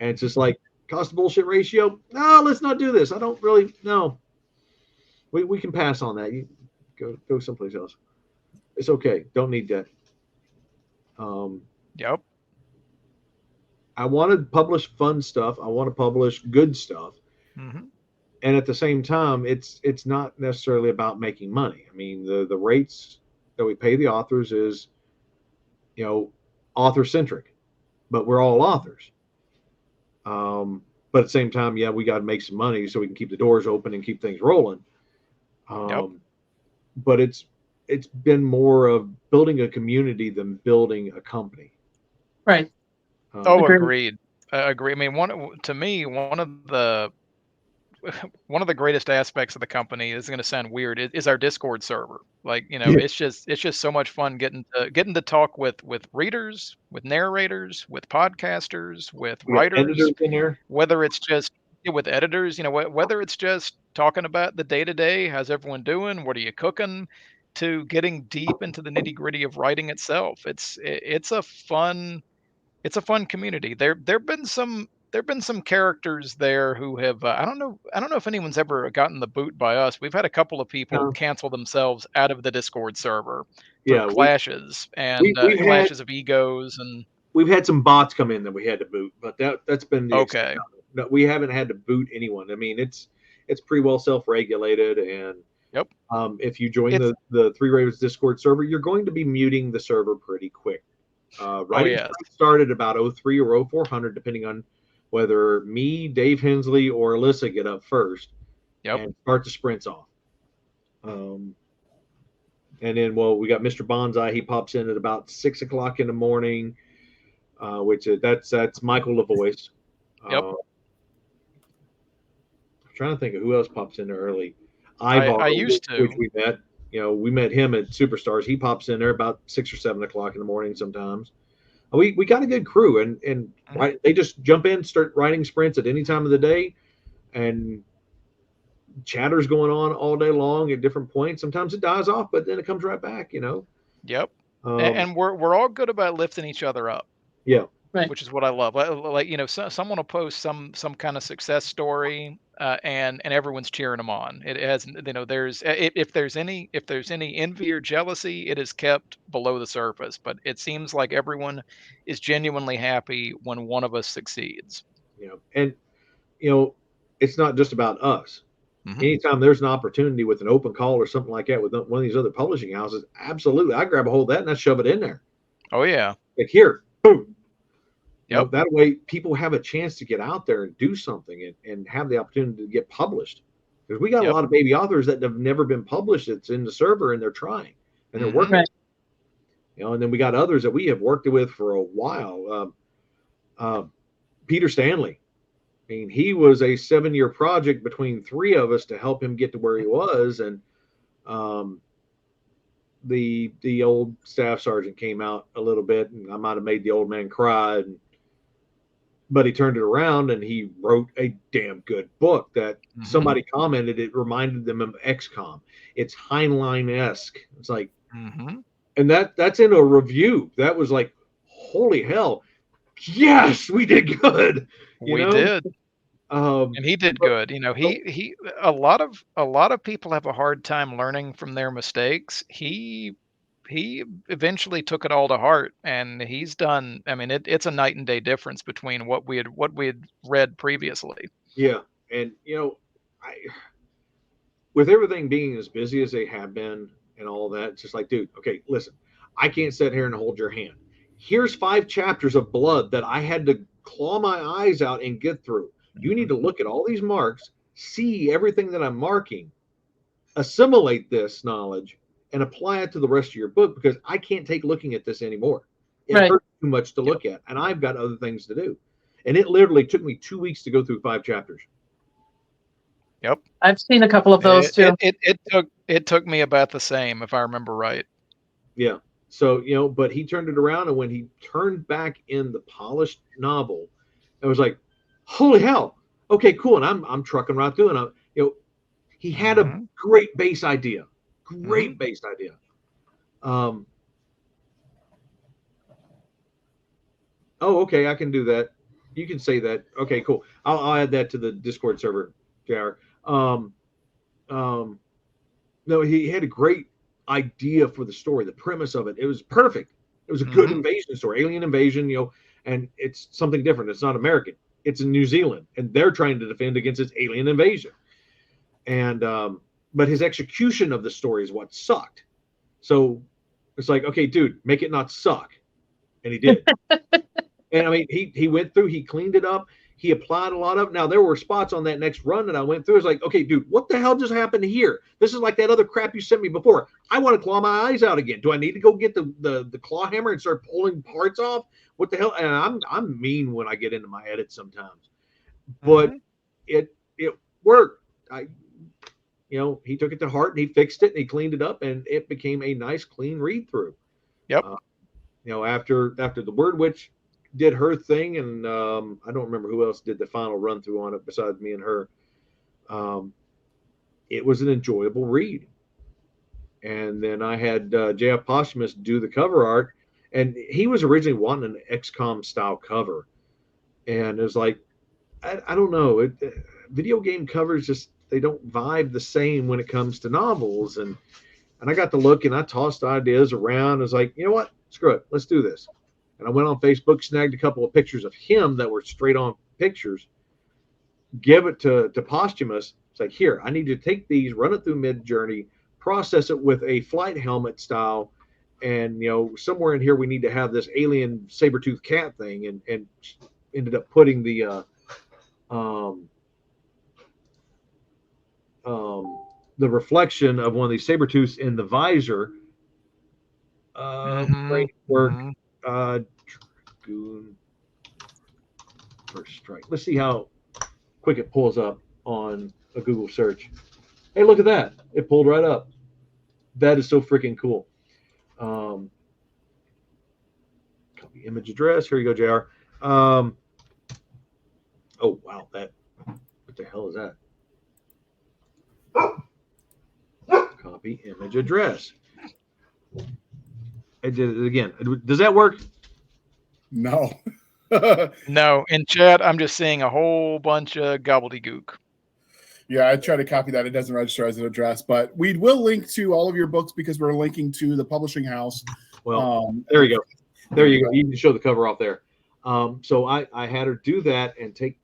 And it's just like, cost to bullshit ratio. No, let's not do this. I don't really know. We can pass on that. You go someplace else. It's okay. Don't need that. Yep. I want to publish fun stuff. I want to publish good stuff. Mm-hmm. And at the same time, it's not necessarily about making money. I mean, the rates that we pay the authors is, author centric, but we're all authors. But at the same time, yeah, we got to make some money so we can keep the doors open and keep things rolling. Yep. But it's been more of building a community than building a company. Right. Agreed. Agree. I mean, one of the greatest aspects of the company is going to sound weird. Is our Discord server. Like, it's just so much fun getting to talk with readers, with narrators, with podcasters, with writers, editors in there. Whether it's just with editors, whether it's just talking about the day to day, how's everyone doing, what are you cooking, to getting deep into the nitty gritty of writing itself. It's a fun community. There've been some characters there who have I don't know if anyone's ever gotten the boot by us. We've had a couple of people cancel themselves out of the Discord server through clashes and clashes of egos, and we've had some bots come in that we had to boot, but that's been the okay. No, we haven't had to boot anyone. I mean, it's pretty well self-regulated, and yep. If you join the Three Ravens Discord server, you're going to be muting the server pretty quick. Writing started about 03 or 0400, depending on whether me, Dave Hensley, or Alyssa get up first and start the sprints off. And then, we got Mr. Bonsai. He pops in at about 6 o'clock in the morning, which that's Michael LaVoice. Yep. I'm trying to think of who else pops in there early. I used to. Which we met. We met him at Superstars. He pops in there about 6 or 7 o'clock in the morning sometimes. We got a good crew, and they just jump in, start writing sprints at any time of the day, and chatter's going on all day long at different points. Sometimes it dies off, but then it comes right back. Yep. And we're all good about lifting each other up. Yeah. Right. Which is what I love. Like someone will post some kind of success story, and everyone's cheering them on. It has, there's if there's any envy or jealousy, it is kept below the surface. But it seems like everyone is genuinely happy when one of us succeeds. And it's not just about us. Mm-hmm. Anytime there's an opportunity with an open call or something like that with one of these other publishing houses, absolutely, I grab a hold of that and I shove it in there. Oh yeah. Like, here, boom. Yep. That way people have a chance to get out there and do something and have the opportunity to get published. Because we got a lot of baby authors that have never been published. It's in the server and they're trying and they're working. Right. And then we got others that we have worked with for a while. Peter Stanley. I mean, he was a 7-year project between 3 of us to help him get to where he was. And the old staff sergeant came out a little bit, and I might have made the old man cry. But he turned it around and he wrote a damn good book that somebody commented it reminded them of XCOM. It's Heinlein-esque. It's like, and that's in a review. That was like, holy hell. Yes, we did good. We did. And he did good. He a lot of people have a hard time learning from their mistakes. He eventually took it all to heart, and he's done. I mean, it's a night and day difference between what we had read previously. Yeah, and with everything being as busy as they have been and all that, it's just like, dude, okay, listen, I can't sit here and hold your hand. Here's 5 chapters of blood that I had to claw my eyes out and get through. You need to look at all these marks, see everything that I'm marking, assimilate this knowledge, and apply it to the rest of your book, because I can't take looking at this anymore. It Right. hurts too much to look at, and I've got other things to do. And it literally took me 2 weeks to go through 5 chapters. Yep. I've seen a couple of those too. It took me about the same, if I remember right. Yeah. So, but he turned it around, and when he turned back in the polished novel, it was like, holy hell. Okay, cool. And I'm trucking right through, and he had a great base idea. Great base idea. Oh, okay, I can do that. You can say that. Okay, cool. I'll add that to the Discord server, JR. No, he had a great idea for the story, the premise of it. It was perfect. It was a good invasion story, alien invasion, and it's something different. It's not American. It's in New Zealand, and they're trying to defend against this alien invasion. And but his execution of the story is what sucked. So it's like, okay, dude, make it not suck. And he did. And I mean, he went through, he cleaned it up, he applied a lot of. Now there were spots on that next run that I went through. It's like, okay, dude, what the hell just happened here? This is like that other crap you sent me before. I want to claw my eyes out again. Do I need to go get the claw hammer and start pulling parts off? What the hell? And I'm mean when I get into my edits sometimes, but it worked. He took it to heart, and he fixed it, and he cleaned it up, and it became a nice, clean read through. Yep. After the Word Witch did her thing, and I don't remember who else did the final run through on it besides me and her. It was an enjoyable read. And then I had J.F. Posthumous do the cover art, and he was originally wanting an XCOM style cover, and it was like, I don't know, video game covers just, they don't vibe the same when it comes to novels. And I got to look, and I tossed ideas around. I was like, you know what? Screw it. Let's do this. And I went on Facebook, snagged a couple of pictures of him that were straight on pictures, give it to Posthumous. It's like, here, I need to take these, run it through Midjourney, process it with a flight helmet style. And, somewhere in here, we need to have this alien saber-toothed cat thing, and ended up putting the reflection of one of these saber-tooths in the visor. Great work. Dragoon First Strike. Let's see how quick it pulls up on a Google search. Hey, look at that. It pulled right up. That is so freaking cool. Copy image address. Here you go, JR. Oh, wow. What the hell is that? Copy image address. I did it again. Does that work? No. No. In chat, I'm just seeing a whole bunch of gobbledygook. Yeah, I try to copy that. It doesn't register as an address, but we will link to all of your books because we're linking to the publishing house. Well, there you go. There you go. You can show the cover off there. So I had her do that and take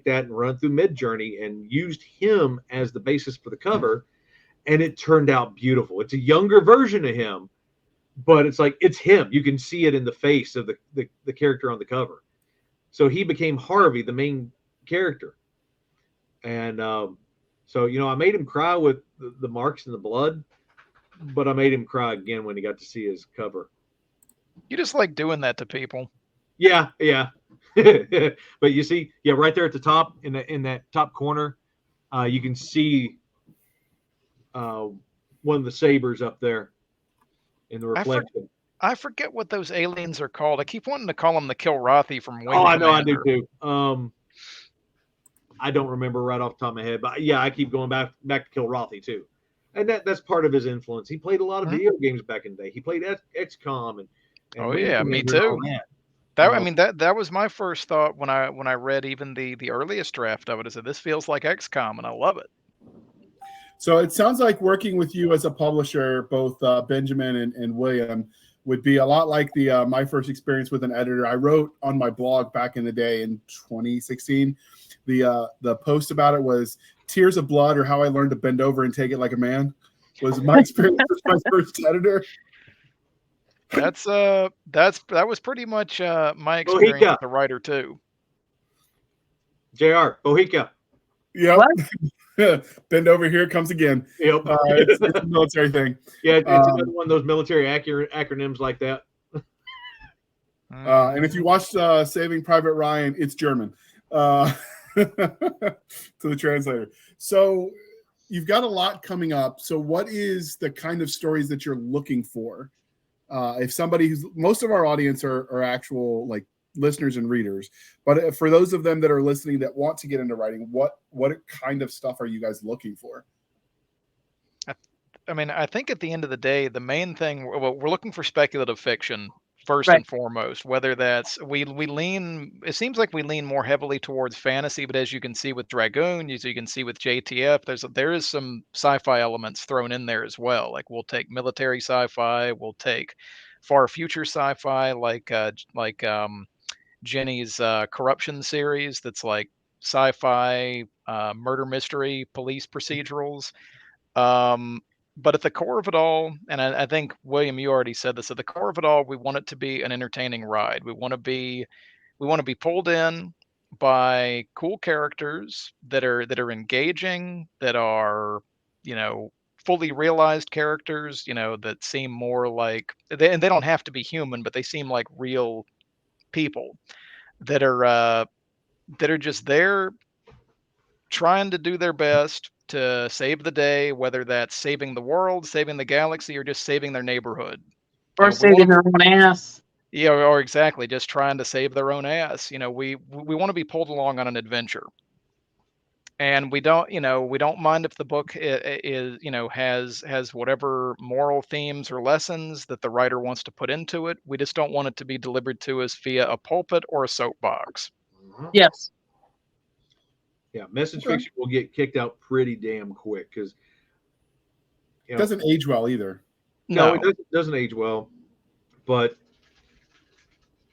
that and run through Midjourney, and used him as the basis for the cover, and it turned out beautiful. It's a younger version of him, but it's like, it's him. You can see it in the face of the character on the cover. So he became Harvey, the main character. And so, I made him cry with the marks and the blood, but I made him cry again when he got to see his cover. You just like doing that to people. Yeah. But you see, right there at the top, in that top corner, you can see one of the sabers up there in the reflection. I forget what those aliens are called. I keep wanting to call them the Kilrathi from Wing Oh, I know, I Commander. do too. I don't remember right off the top of my head, but yeah, I keep going back to Kilrathi too, and that's part of his influence. He played a lot of video games back in the day. He played XCOM and oh yeah, me Commander and all too. that. I mean, that was my first thought when I read even the earliest draft of it. I said, this feels like XCOM, and I love it. So it sounds like working with you as a publisher, both Benjamin and William, would be a lot like my first experience with an editor. I wrote on my blog back in the day in 2016. The post about it was "Tears of Blood" or "How I Learned to Bend Over and Take It Like a Man." Was my experience with my first editor. That was pretty much my experience as a writer too. JR, Bohica. Yep. What? Bend over, here it comes again. Yep. It's a military thing. Yeah, it's another one of those military acronyms like that. And if you watched Saving Private Ryan, it's German to the translator. So you've got a lot coming up. So what is the kind of stories that you're looking for? If somebody who's, most of our audience are actual like listeners and readers, but for those of them that are listening that want to get into writing, what kind of stuff are you guys looking for? I mean, I think at the end of the day, the main thing, well, we're looking for speculative fiction first Right. and foremost, whether that's, we lean, it seems like we lean more heavily towards fantasy, but as you can see with Dragoon, as you can see with JTF, there is some sci-fi elements thrown in there as well. Like we'll take military sci-fi, we'll take far future sci-fi, like Jenny's Corruption series, that's like sci-fi, murder mystery, police procedurals. But at the core of it all, and I think William, you already said this, at the core of it all, we want it to be an entertaining ride. We want to be pulled in by cool characters that are engaging, that are, fully realized characters, that seem more like, and they don't have to be human, but they seem like real people that are just there trying to do their best to save the day, whether that's saving the world, saving the galaxy, or just saving their neighborhood. Or saving their own ass. Yeah, or exactly, just trying to save their own ass. We want to be pulled along on an adventure. And we don't mind if the book is, has whatever moral themes or lessons that the writer wants to put into it. We just don't want it to be delivered to us via a pulpit or a soapbox. Yes. Yeah, message fiction will get kicked out pretty damn quick because it doesn't age well either. No, it doesn't age well. But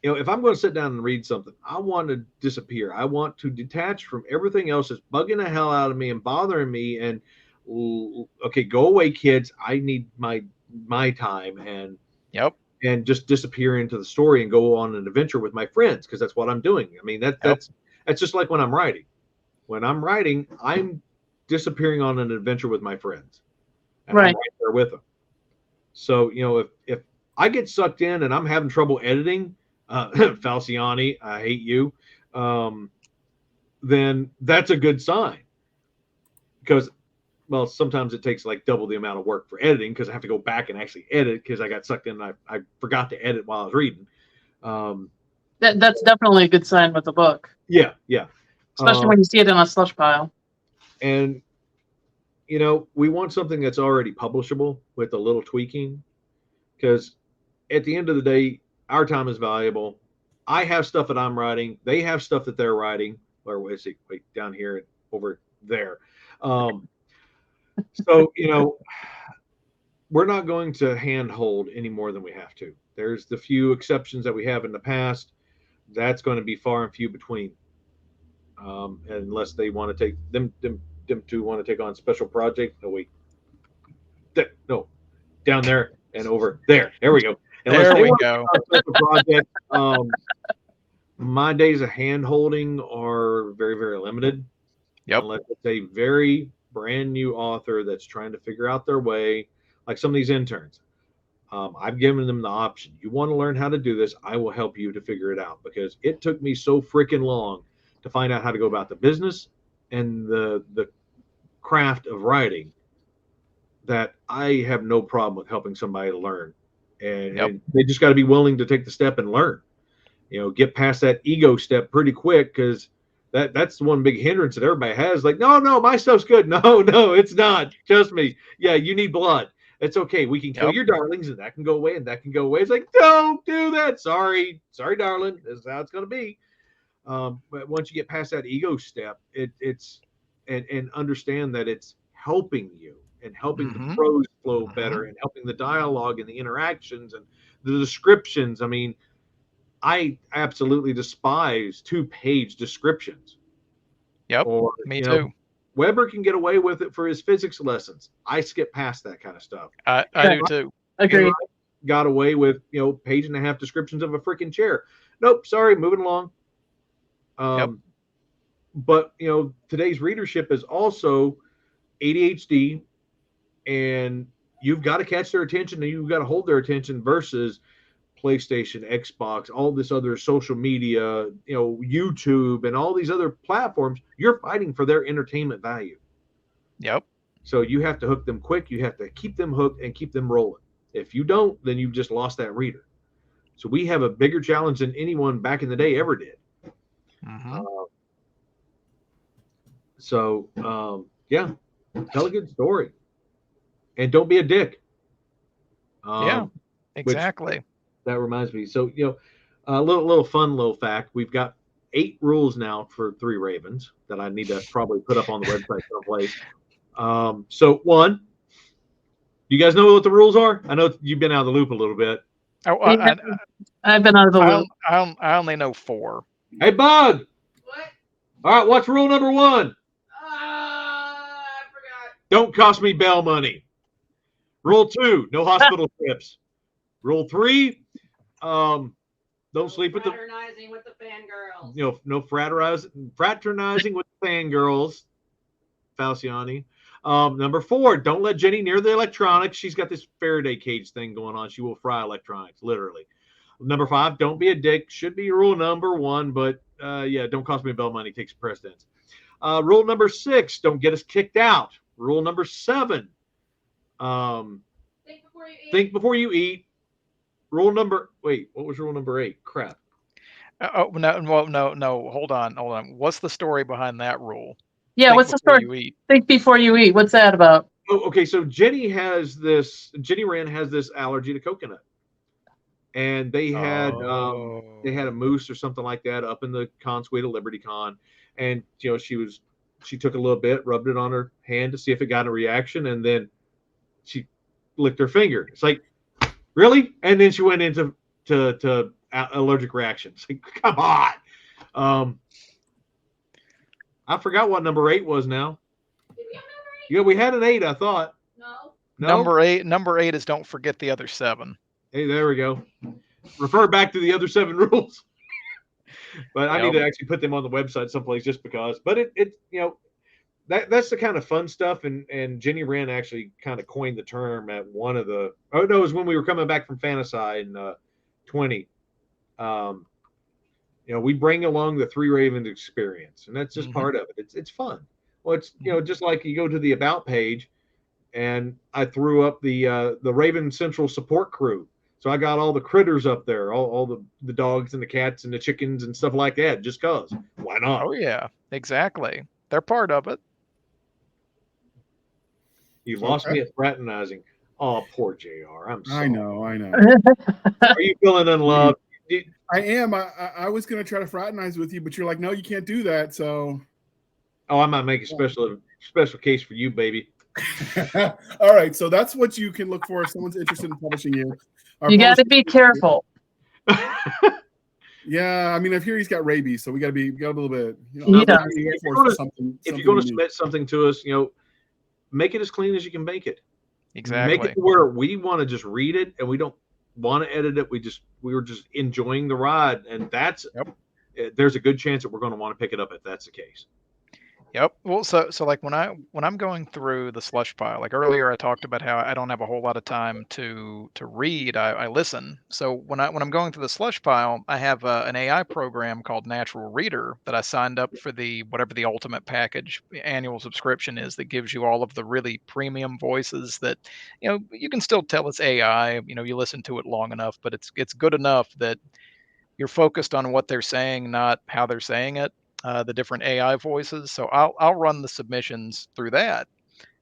if I'm going to sit down and read something, I want to disappear. I want to detach from everything else that's bugging the hell out of me and bothering me. And okay, go away, kids. I need my time and just disappear into the story and go on an adventure with my friends because that's what I'm doing. I mean that's just like when I'm writing. When I'm writing, I'm disappearing on an adventure with my friends. And I'm right there with them. So, if I get sucked in and I'm having trouble editing, Falciani, I hate you, then that's a good sign. Because, well, sometimes it takes like double the amount of work for editing because I have to go back and actually edit because I got sucked in and I forgot to edit while I was reading. That's definitely a good sign with the book. Yeah. Especially when you see it in a slush pile. And, we want something that's already publishable with a little tweaking because at the end of the day, our time is valuable. I have stuff that I'm writing. They have stuff that they're writing. Where is it? Wait, down here and over there. So, we're not going to handhold any more than we have to. There's the few exceptions that we have in the past. That's going to be far and few between. Unless they want to take them to want to take on special project. No, wait. No, down there and over there. There we go. Unless there we go. Special project. My days of hand holding are very, very limited. Yep. Unless it's a very brand new author that's trying to figure out their way, like some of these interns. I've given them the option. You want to learn how to do this? I will help you to figure it out because it took me so freaking long to find out how to go about the business and the craft of writing that I have no problem with helping somebody to learn. And they just got to be willing to take the step and learn. Get past that ego step pretty quick because that's the one big hindrance that everybody has. Like, no, my stuff's good. No, it's not. Trust me. Yeah, you need blood. It's okay. We can kill your darlings and that can go away and that can go away. It's like, don't do that. Sorry, darling. This is how it's going to be. But once you get past that ego step, it's and understand that it's helping you and helping the prose flow better and helping the dialogue and the interactions and the descriptions. I mean, I absolutely despise 2-page descriptions. Yep. Or, me too. Weber can get away with it for his physics lessons. I skip past that kind of stuff. I do too. Agreed. Got away with, page and a half descriptions of a freaking chair. Nope. Sorry. Moving along. but today's readership is also ADHD, and you've got to catch their attention and you've got to hold their attention versus PlayStation, Xbox, all this other social media, YouTube and all these other platforms. You're fighting for their entertainment value. Yep. So you have to hook them quick. You have to keep them hooked and keep them rolling. If you don't, then you've just lost that reader. So we have a bigger challenge than anyone back in the day ever did. Mm-hmm. Yeah, tell a good story. And don't be a dick. Yeah, exactly. That reminds me. So, a little fun little fact. We've got 8 rules now for 3 Ravens that I need to probably put up on the website someplace. So 1, do you guys know what the rules are? I know you've been out of the loop a little bit. Oh, I've been out of the loop. I only know 4. Hey, Bug. What? All right, what's rule number 1? I forgot. Don't cost me bail money. Rule 2, no hospital trips. Rule 3, don't sleep with the fraternizing with the fangirls. no fraternizing with the fangirls. Falciani. Number 4, don't let Jenny near the electronics. She's got this Faraday cage thing going on. She will fry electronics, literally. Number 5, don't be a dick. Should be rule number 1, but don't cost me bail money. Takes precedence. Rule number 6, don't get us kicked out. Rule number 7, think before you eat. What was rule number 8? Crap. No. Hold on. What's the story behind that rule? Yeah, what's the story? You eat. Think before you eat. What's that about? Oh, okay. So Jenny Wren has this allergy to coconut, and they had a moose or something like that up in the consuite of LibertyCon, and she took a little bit, rubbed it on her hand to see if it got a reaction, and then she licked her finger. It's like, really? And then she went into allergic reactions. Like, come on. I forgot what number 8 was now. Did we have number 8? Yeah, we had an 8, I thought. No. Number 8 is don't forget the other 7. Hey, there we go. Refer back to the other 7 rules. But I need to actually put them on the website someplace just because. But that's the kind of fun stuff. And Jenny Wren actually kind of coined the term at one of the. Oh no, it was when we were coming back from Fantasy in 20. We bring along the 3 Ravens experience, and that's just part of it. It's fun. Well, it's just like you go to the About page, and I threw up the Raven Central support crew. So I got all the critters up there, all the dogs and the cats and the chickens and stuff like that, just cause. Why not? Oh yeah, exactly. They're part of it. You lost me at fraternizing. Oh, poor JR. I'm sorry. I know. Are you feeling unloved? I am. I was going to try to fraternize with you, but you're like, no, you can't do that. So. Oh, I might make a special case for you, baby. All right. So that's what you can look for if someone's interested in publishing you. You got to be careful. Yeah, I mean, I hear he's got rabies, so we got a little bit. If you're going to submit something to us, make it as clean as you can make it. Exactly. Make it where we want to just read it and we don't want to edit it. We were just enjoying the ride, and there's a good chance that we're going to want to pick it up if that's the case. Yep. Well, so like when I'm going through the slush pile, like earlier I talked about how I don't have a whole lot of time to read. I listen. So when I'm going through the slush pile, I have an AI program called Natural Reader that I signed up for whatever the ultimate package annual subscription is that gives you all of the really premium voices that you can still tell it's AI. You listen to it long enough, but it's good enough that you're focused on what they're saying, not how they're saying it. The different AI voices. So I'll run the submissions through that,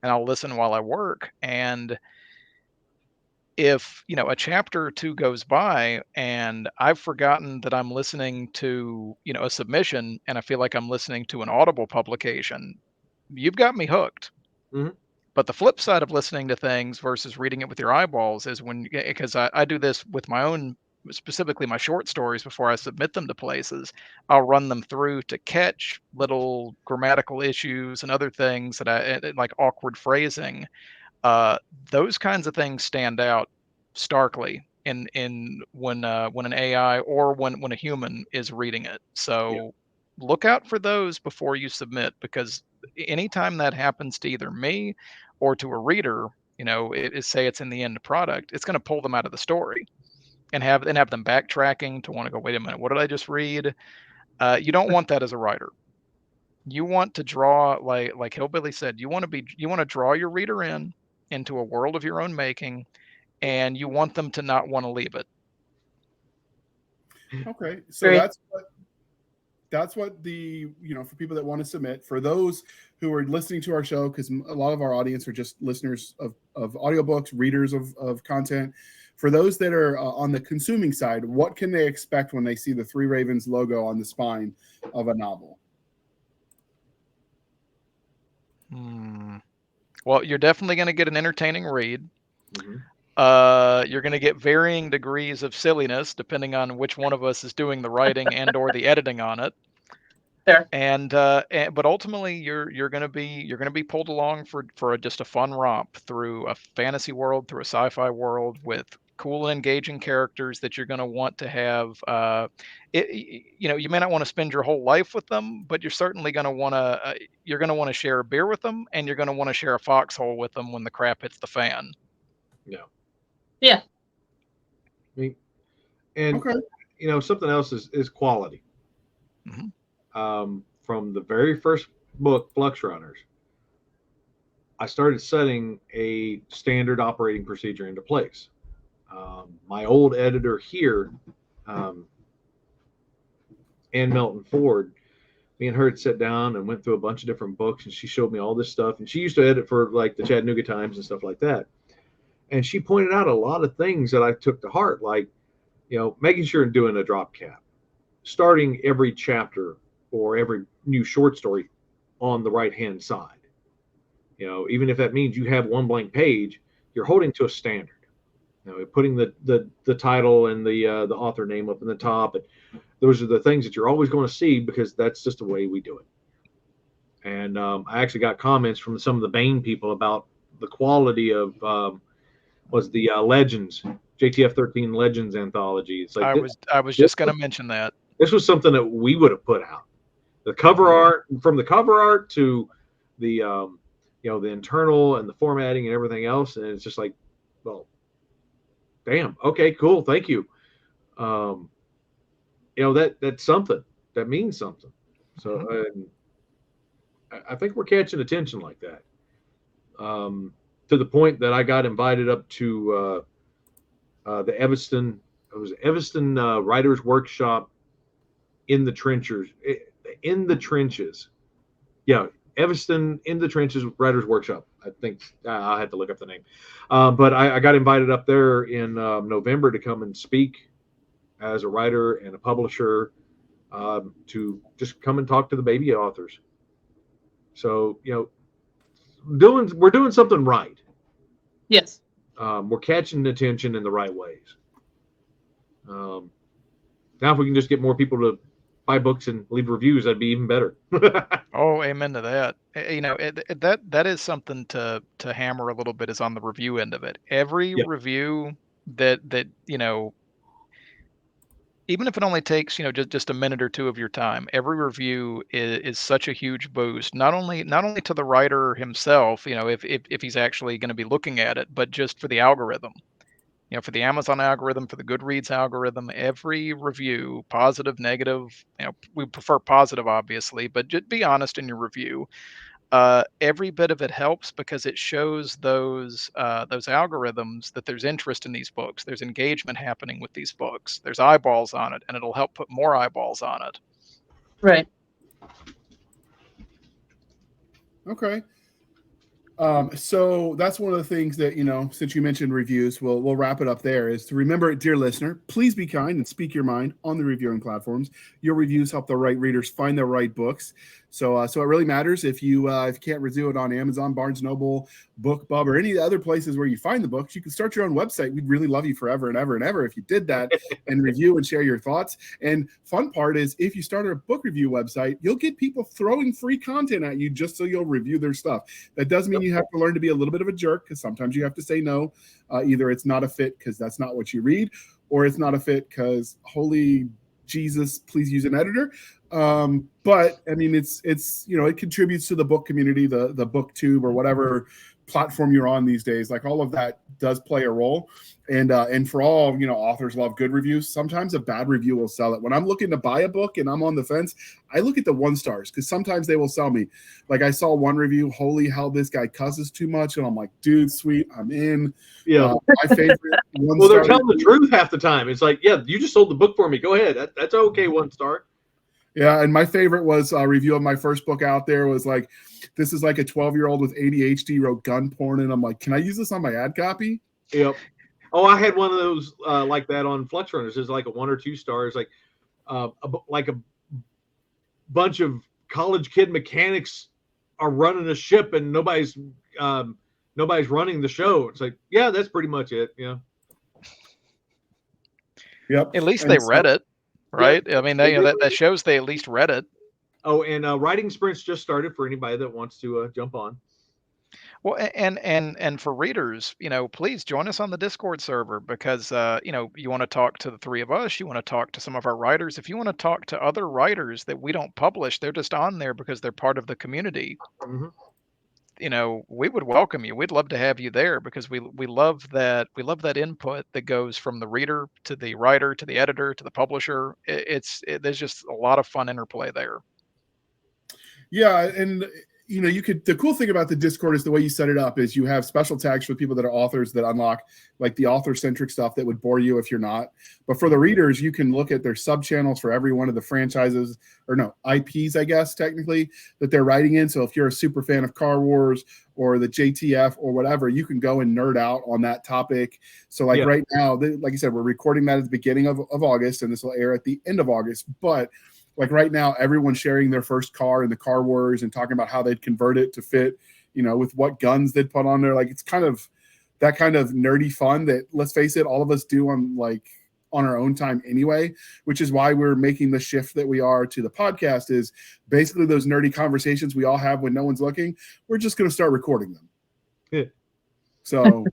and I'll listen while I work. And if a chapter or 2 goes by and I've forgotten that I'm listening to a submission, and I feel like I'm listening to an Audible publication, you've got me hooked. Mm-hmm. But the flip side of listening to things versus reading it with your eyeballs is because I do this with my own, specifically my short stories, before I submit them to places, I'll run them through to catch little grammatical issues and other things that I like, awkward phrasing. Those kinds of things stand out starkly in when an AI or when a human is reading it. So look out for those before you submit, because anytime that happens to either me or to a reader, say it's in the end product, it's going to pull them out of the story and have them backtracking to want to go, wait a minute, what did I just read? You don't want that as a writer. You want to draw, like Hillbilly said, you want to draw your reader into a world of your own making, and you want them to not want to leave it. Okay, so Great. that's what the, for people that want to submit, for those who are listening to our show, because a lot of our audience are just listeners of audiobooks, readers of content. For those that are on the consuming side, what can they expect when they see the Three Ravens logo on the spine of a novel? Well, you're definitely going to get an entertaining read. Mm-hmm. You're going to get varying degrees of silliness depending on which one of us is doing the writing and or the editing on it. There. But ultimately, you're going to be pulled along for just a fun romp through a fantasy world, through a sci-fi world with cool and engaging characters that you're going to want to have. You may not want to spend your whole life with them, but you're certainly going to want to share a beer with them, and you're going to want to share a foxhole with them when the crap hits the fan. Yeah. And Okay. Something else is quality. Mm-hmm. From the very first book, Flux Runners, I started setting a standard operating procedure into place. My old editor here, Ann Melton Ford, me and her had sat down and went through a bunch of different books, and she showed me all this stuff. And she used to edit for like the Chattanooga Times and stuff like that. And she pointed out a lot of things that I took to heart, like, making sure and doing a drop cap, starting every chapter or every new short story on the right-hand side. Even if that means you have one blank page, you're holding to a standard. Putting the title and the author name up in the top. And those are the things that you're always going to see, because that's just the way we do it. And I actually got comments from some of the Bain people about the quality of was the Legends, JTF 13 Legends anthology. It's like I was just going to mention that. This was something that we would have put out. The cover art, from the cover art to the the internal and the formatting and everything else, and it's just like, well, damn, okay, cool, thank you. That's something. That means something. So I think we're catching attention like that. To the point that I got invited up to the Evanston Writers Workshop in the trenches. Yeah, Evanston in the Trenches Writers Workshop. I think I'll have to look up the name. But I got invited up there in November to come and speak as a writer and a publisher, to just come and talk to the baby authors. So, we're doing something right. Yes. We're catching attention in the right ways. Now, if we can just get more people to buy books and leave reviews, that'd be even better. Oh, amen to that. That is something to hammer a little bit, is on the review end of it. Every review that even if it only takes just a minute or two of your time, every review is such a huge boost. Not only to the writer himself, if he's actually going to be looking at it, but just for the algorithm. For the Amazon algorithm, for the Goodreads algorithm, every review, positive, negative, we prefer positive, obviously, but just be honest in your review. Every bit of it helps, because it shows those algorithms that there's interest in these books. There's engagement happening with these books. There's eyeballs on it, and it'll help put more eyeballs on it. Right. Okay. So that's one of the things that, since you mentioned reviews, we'll wrap it up there, is to remember, dear listener, please be kind and speak your mind on the reviewing platforms. Your reviews help the right readers find the right books. So it really matters if you can't review it on Amazon, Barnes & Noble, BookBub, or any other places where you find the books. You can start your own website. We'd really love you forever and ever and ever if you did that and review and share your thoughts. And fun part is, if you start a book review website, you'll get people throwing free content at you just so you'll review their stuff. That does mean you have to learn to be a little bit of a jerk, because sometimes you have to say no. Either it's not a fit because that's not what you read, or it's not a fit because holy Jesus, please use an editor. But I mean, it's it contributes to the book community, the booktube or whatever platform you're on these days. Like all of that does play a role. And for all authors love good reviews. Sometimes a bad review will sell it. When I'm looking to buy a book and I'm on the fence, I look at the 1 stars because sometimes they will sell me. Like I saw one review, holy hell, this guy cusses too much, and I'm like, dude, sweet, I'm in. Yeah, my favorite. Well, they're telling the truth half the time. It's like, yeah, you just sold the book for me. Go ahead. That's okay. 1 star. Yeah, and my favorite was a review of my first book out there was like, this is like a 12-year-old with ADHD wrote gun porn, and I'm like, can I use this on my ad copy? Yep. Oh, I had one of those like that on Flex Runners. It's like a 1 or 2 stars, like a bunch of college kid mechanics are running a ship and nobody's running the show. It's like, yeah, that's pretty much it. Yeah. Yep. At least they read it, right? Yeah, I mean, that shows they at least read it. Oh, and writing sprints just started for anybody that wants to jump on. Well, and for readers, please join us on the Discord server because you want to talk to the 3 of us, you want to talk to some of our writers. If you want to talk to other writers that we don't publish, they're just on there because they're part of the community. Mm-hmm. We would welcome you. We'd love to have you there because we love that input that goes from the reader to the writer to the editor to the publisher. There's just a lot of fun interplay there. Yeah, and the cool thing about the Discord is the way you set it up is you have special tags for people that are authors that unlock like the author-centric stuff that would bore you if you're not. But for the readers, you can look at their sub-channels for every one of the franchises, or no, IPs, I guess, technically, that they're writing in. So if you're a super fan of Car Wars or the JTF or whatever, you can go and nerd out on that topic. So like right now, like I said, we're recording that at the beginning of August, and this will air at the end of August. But like right now, everyone's sharing their first car in the Car Wars and talking about how they'd convert it to fit, with what guns they'd put on there. Like it's kind of that kind of nerdy fun that, let's face it, all of us do on our own time anyway, which is why we're making the shift that we are to the podcast is basically those nerdy conversations we all have when no one's looking. We're just going to start recording them. Yeah. So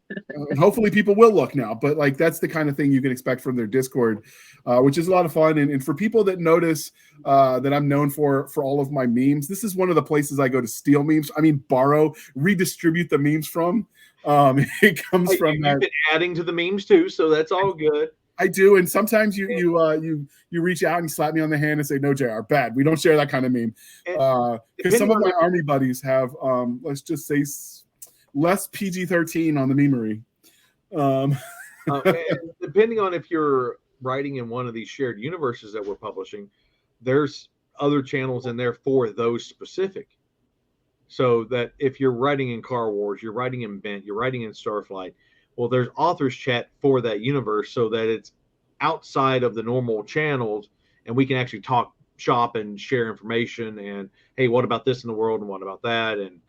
hopefully people will look now, but like that's the kind of thing you can expect from their Discord, which is a lot of fun. And for people that notice that I'm known for all of my memes, this is one of the places I go to steal memes. I mean, borrow, redistribute the memes from. It comes from that. You've been adding to the memes too, so that's all good. I do, and sometimes you reach out and slap me on the hand and say, "No, JR, bad. We don't share that kind of meme." Because some of my army buddies have, let's just say, less PG-13 on the memery. Depending on if you're writing in one of these shared universes that we're publishing, there's other channels in there for those specific. So that if you're writing in Car Wars, you're writing in Bent, you're writing in Starflight, well, there's authors chat for that universe so that it's outside of the normal channels and we can actually talk shop and share information and, hey, what about this in the world and what about that? And,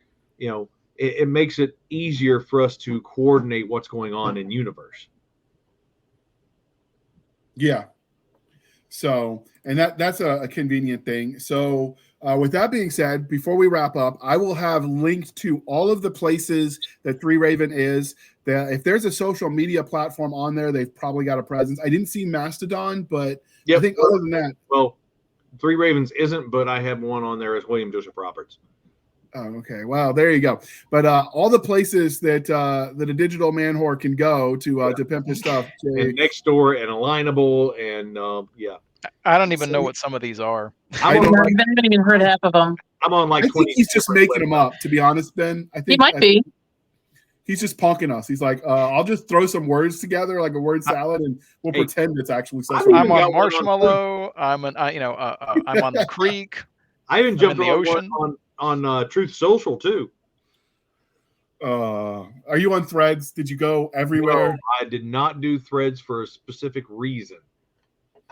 it makes it easier for us to coordinate what's going on in universe. Yeah. So, and that's a convenient thing. So with that being said, before we wrap up, I will have linked to all of the places that Three Raven is. That if there's a social media platform on there, they've probably got a presence. I didn't see Mastodon, but I think other than that. Well, Three Ravens isn't, but I have one on there as William Joseph Roberts. Oh, okay. Well, there you go. But all the places that a digital man whore can go to pimp his stuff. And Nextdoor and Alignable and I don't even know what some of these are. I haven't even heard half of them. I'm on like 20. I think he's just making them up, to be honest, Ben. I think he might be. He's just punking us. He's like, I'll just throw some words together like a word salad, and we'll pretend it's actually social. I'm on Marshmallow. I'm on the creek. I even jumped in the ocean on Truth Social too. Are you on Threads? Did you go everywhere? No, I did not do Threads for a specific reason.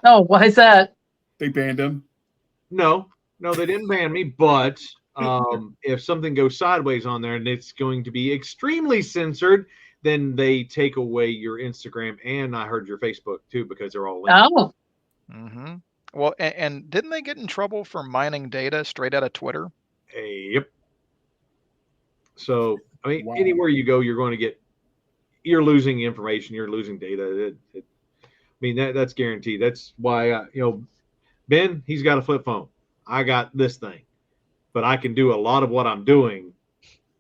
Oh, why is that? They banned him. No, they didn't ban me. But if something goes sideways on there and it's going to be extremely censored, then they take away your Instagram and I heard your Facebook too because they're all linked. Oh. Mm-hmm. Well, and didn't they get in trouble for mining data straight out of Twitter? Yep. So, I mean, anywhere you go, you're losing information, you're losing data. I mean, that's guaranteed. That's why, Ben, he's got a flip phone. I got this thing, but I can do a lot of what I'm doing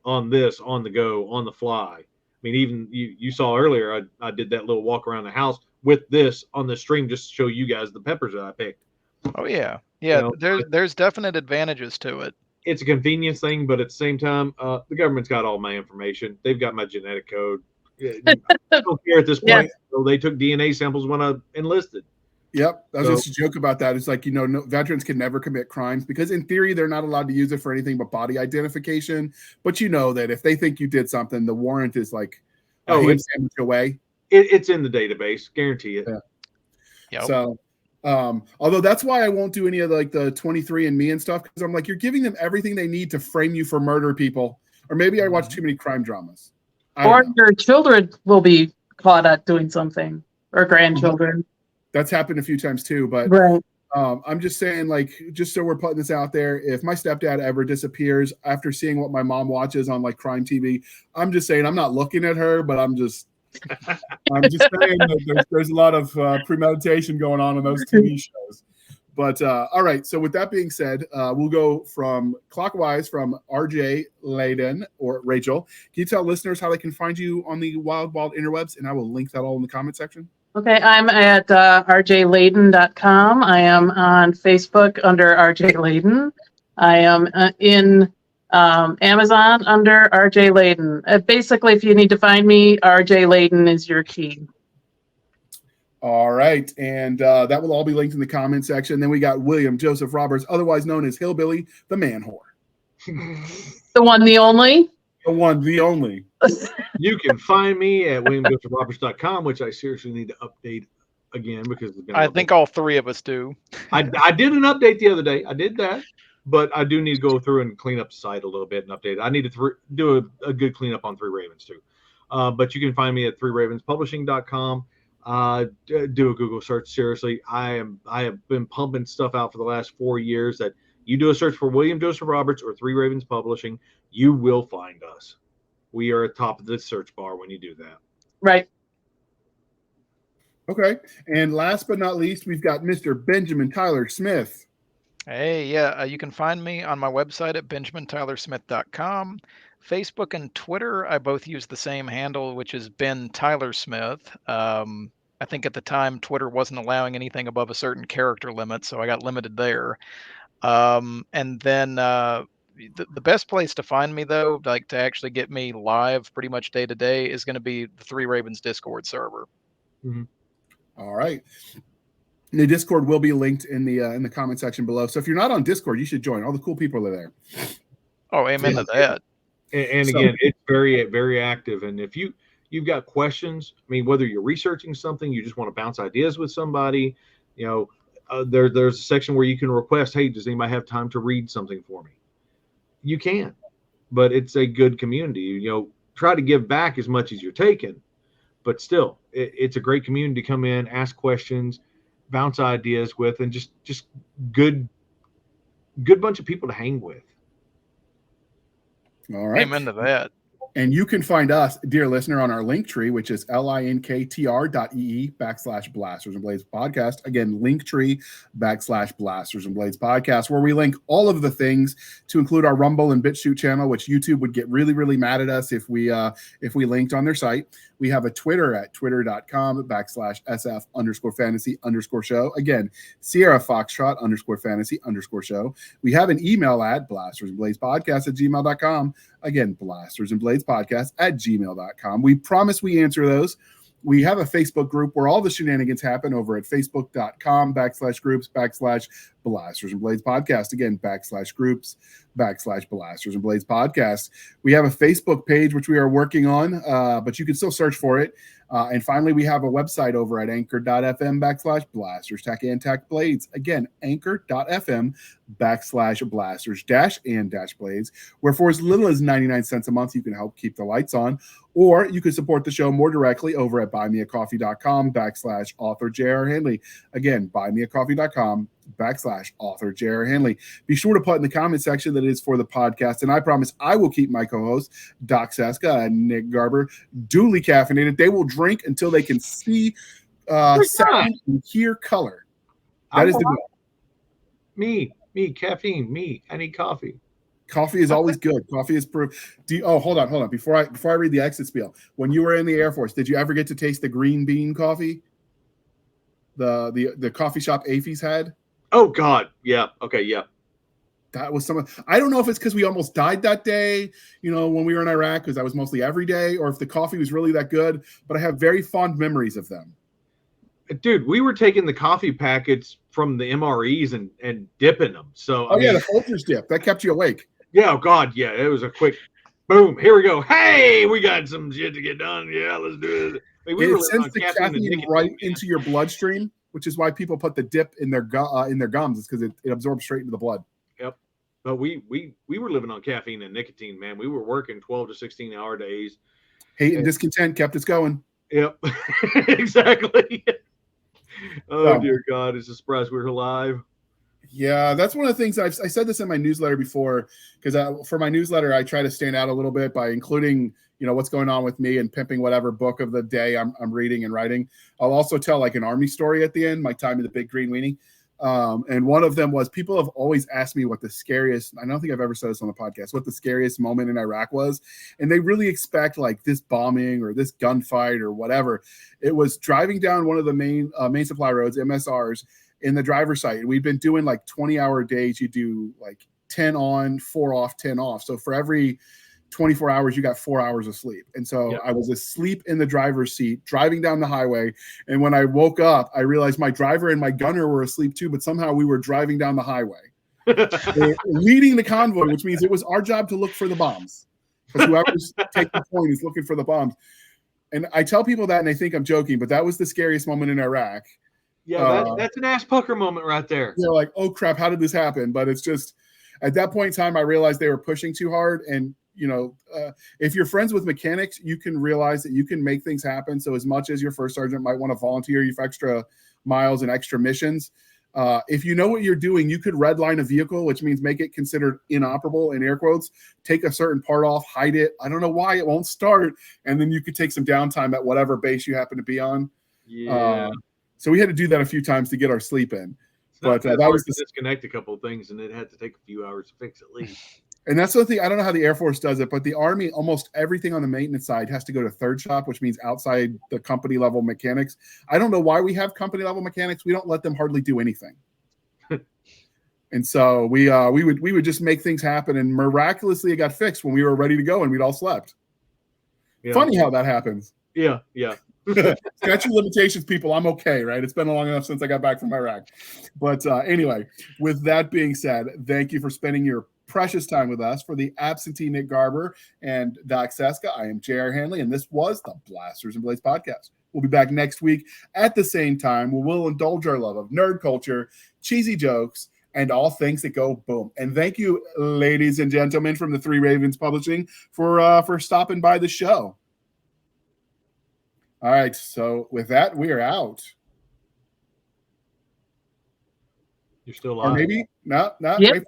on this, on the go, on the fly. I mean, even you saw earlier, I did that little walk around the house with this on the stream just to show you guys the peppers that I picked. Oh yeah, yeah. There's definite advantages to it. It's a convenience thing, but at the same time, the government's got all my information. They've got my genetic code. I don't care at this point. So they took DNA samples when I enlisted. Yep. I was just a joke about that. It's like, veterans can never commit crimes because in theory, they're not allowed to use it for anything but body identification. But you know that if they think you did something, the warrant is like a ham sandwich away. It's in the database. Guarantee it. Yeah. Yep. So, although that's why I won't do any of like the 23andMe and stuff, because I'm like, you're giving them everything they need to frame you for murder, people. Or maybe I watch too many crime dramas. Or your children will be caught at doing something, or grandchildren. That's happened a few times too, but right. I'm just saying, like, just so we're putting this out there, if my stepdad ever disappears after seeing what my mom watches on like crime TV, I'm just saying I'm not looking at her, but I'm just saying that there's a lot of premeditation going on in those TV shows. But all right, so with that being said, we'll go from clockwise from RJ Layden or Rachel. Can you tell listeners how they can find you on the wild interwebs? And I will link that all in the comment section. Okay, I'm at rjlayden.com. I am on Facebook under RJ Layden. I am in Amazon under RJ Layden. Basically, if you need to find me, RJ Layden is your key. All right, and that will all be linked in the comment section. Then we got William Joseph Roberts, otherwise known as Hillbilly, the man whore. The one, the only? The one, the only. You can find me at williamjosephroberts.com, which I seriously need to update again because it's been I think all three of us do. I did an update the other day. I did that, but I do need to go through and clean up the site a little bit and update it. I need to do a good cleanup on Three Ravens too. But you can find me at threeravenspublishing.com. Do a Google search. Seriously, I have been pumping stuff out for the last 4 years. That you do a search for William Joseph Roberts or Three Ravens Publishing, you will find us. We are at top of the search bar when you do that. Right. Okay, and last but not least, we've got Mr. Benjamin Tyler Smith. Hey, yeah, you can find me on my website at benjamintylersmith.com. Facebook and Twitter, I both use the same handle, which is Ben Tyler Smith. I think at the time Twitter wasn't allowing anything above a certain character limit, so I got limited there. And then the best place to find me, though, like to actually get me live pretty much day to day, is going to be the Three Ravens Discord server. Mm-hmm. All right. The Discord will be linked in the comment section below. So if you're not on Discord, you should join. All the cool people are there. Oh, amen to that. And again, it's very, very active. And if you've got questions, I mean, whether you're researching something, you just want to bounce ideas with somebody, there's a section where you can request, hey, does anybody have time to read something for me? You can, but it's a good community. Try to give back as much as you're taking, but still, it's a great community to come in, ask questions, bounce ideas with, and just good bunch of people to hang with. All right. Amen to that. And you can find us, dear listener, on our link tree, which is linktr.ee/Blasters and Blades podcast. Again, linktree/Blasters and Blades podcast, where we link all of the things to include our Rumble and BitChute channel, which YouTube would get really, really mad at us if we linked on their site. We have a Twitter at twitter.com/SF_fantasy_show. Again, Sierra Foxtrot _fantasy_show. We have an email at blastersandbladespodcast@gmail.com. Again, blastersandbladespodcast@gmail.com. We promise we answer those. We have a Facebook group where all the shenanigans happen over at facebook.com/groups/Blasters and Blades podcast. Again, /groups/Blasters and Blades podcast. We have a Facebook page, which we are working on, but you can still search for it. And finally, we have a website over at anchor.fm/Blasters Blades. Again, anchor.fm/Blasters-and-Blades, where for as little as 99 cents a month, you can help keep the lights on. Or you can support the show more directly over at buymeacoffee.com/author J.R. Handley. Again, buymeacoffee.com/author J.R. Handley. Be sure to put in the comment section that it is for the podcast. And I promise I will keep my co-hosts, Cisca and Nick Garber, duly caffeinated. They will drink until they can see, sound, and hear color. That is the goal. Me, caffeine, me. I need coffee. Coffee is always good. Coffee is proof. Hold on. Before I read the exit spiel, when you were in the Air Force, did you ever get to taste the green bean coffee? The coffee shop AFIS had? Oh God, yeah. Okay, yeah. That was some. I don't know if it's because we almost died that day, when we were in Iraq, because that was mostly every day, or if the coffee was really that good. But I have very fond memories of them. Dude, we were taking the coffee packets from the MREs and dipping them. So I mean, the Folgers dip that kept you awake. Yeah, oh God, yeah. It was a quick boom. Here we go. Hey, we got some shit to get done. Yeah, let's do it. I mean, It sends the caffeine right into your bloodstream, which is why people put the dip in their gums. It's because it absorbs straight into the blood. Yep. But we were living on caffeine and nicotine, man. We were working 12 to 16-hour days. Hate and discontent kept us going. Yep. Exactly. Oh, dear God. It's a surprise we're alive. Yeah, that's one of the things I said this in my newsletter before, because for my newsletter, I try to stand out a little bit by including, what's going on with me and pimping whatever book of the day I'm reading and writing. I'll also tell like an army story at the end, my time in the big green weenie. And one of them was, people have always asked me what the scariest, I don't think I've ever said this on the podcast, what the scariest moment in Iraq was. And they really expect like this bombing or this gunfight or whatever. It was driving down one of the main supply roads, MSRs, in the driver's site. And we've been doing like 20-hour days. You do like 10 on, 4 off, 10 off. So for every 24 hours, you got 4 hours of sleep. And so I was asleep in the driver's seat, driving down the highway. And when I woke up, I realized my driver and my gunner were asleep too, but somehow we were driving down the highway, leading the convoy, which means it was our job to look for the bombs. Because whoever's taking point is looking for the bombs. And I tell people that and they think I'm joking, but that was the scariest moment in Iraq. Yeah, that's an ass pucker moment right there. They're like, oh crap, how did this happen? But it's just, at that point in time, I realized they were pushing too hard. And, if you're friends with mechanics, you can realize that you can make things happen. So as much as your first sergeant might want to volunteer you for extra miles and extra missions, if you know what you're doing, you could redline a vehicle, which means make it considered inoperable in air quotes, take a certain part off, hide it. I don't know why it won't start. And then you could take some downtime at whatever base you happen to be on. Yeah. So we had to do that a few times to get our sleep in. But that was to disconnect a couple of things, and it had to take a few hours to fix at least. And that's the thing. I don't know how the Air Force does it, but the Army, almost everything on the maintenance side has to go to third shop, which means outside the company level mechanics. I don't know why we have company level mechanics. We don't let them hardly do anything. And so we would just make things happen, and miraculously it got fixed when we were ready to go and we'd all slept. Yeah. Funny how that happens. Yeah. Statute limitations, people. I'm okay, right? It's been long enough since I got back from Iraq. But anyway, with that being said, thank you for spending your precious time with us. For the absentee Nick Garber and Doc Cisca, I am J.R. Handley, and this was the Blasters and Blades podcast. We'll be back next week at the same time, where we'll indulge our love of nerd culture, cheesy jokes, and all things that go boom. And thank you, ladies and gentlemen, from the Three Ravens Publishing for stopping by the show. All right, so with that, we are out. You're still live. Or maybe not. Yep.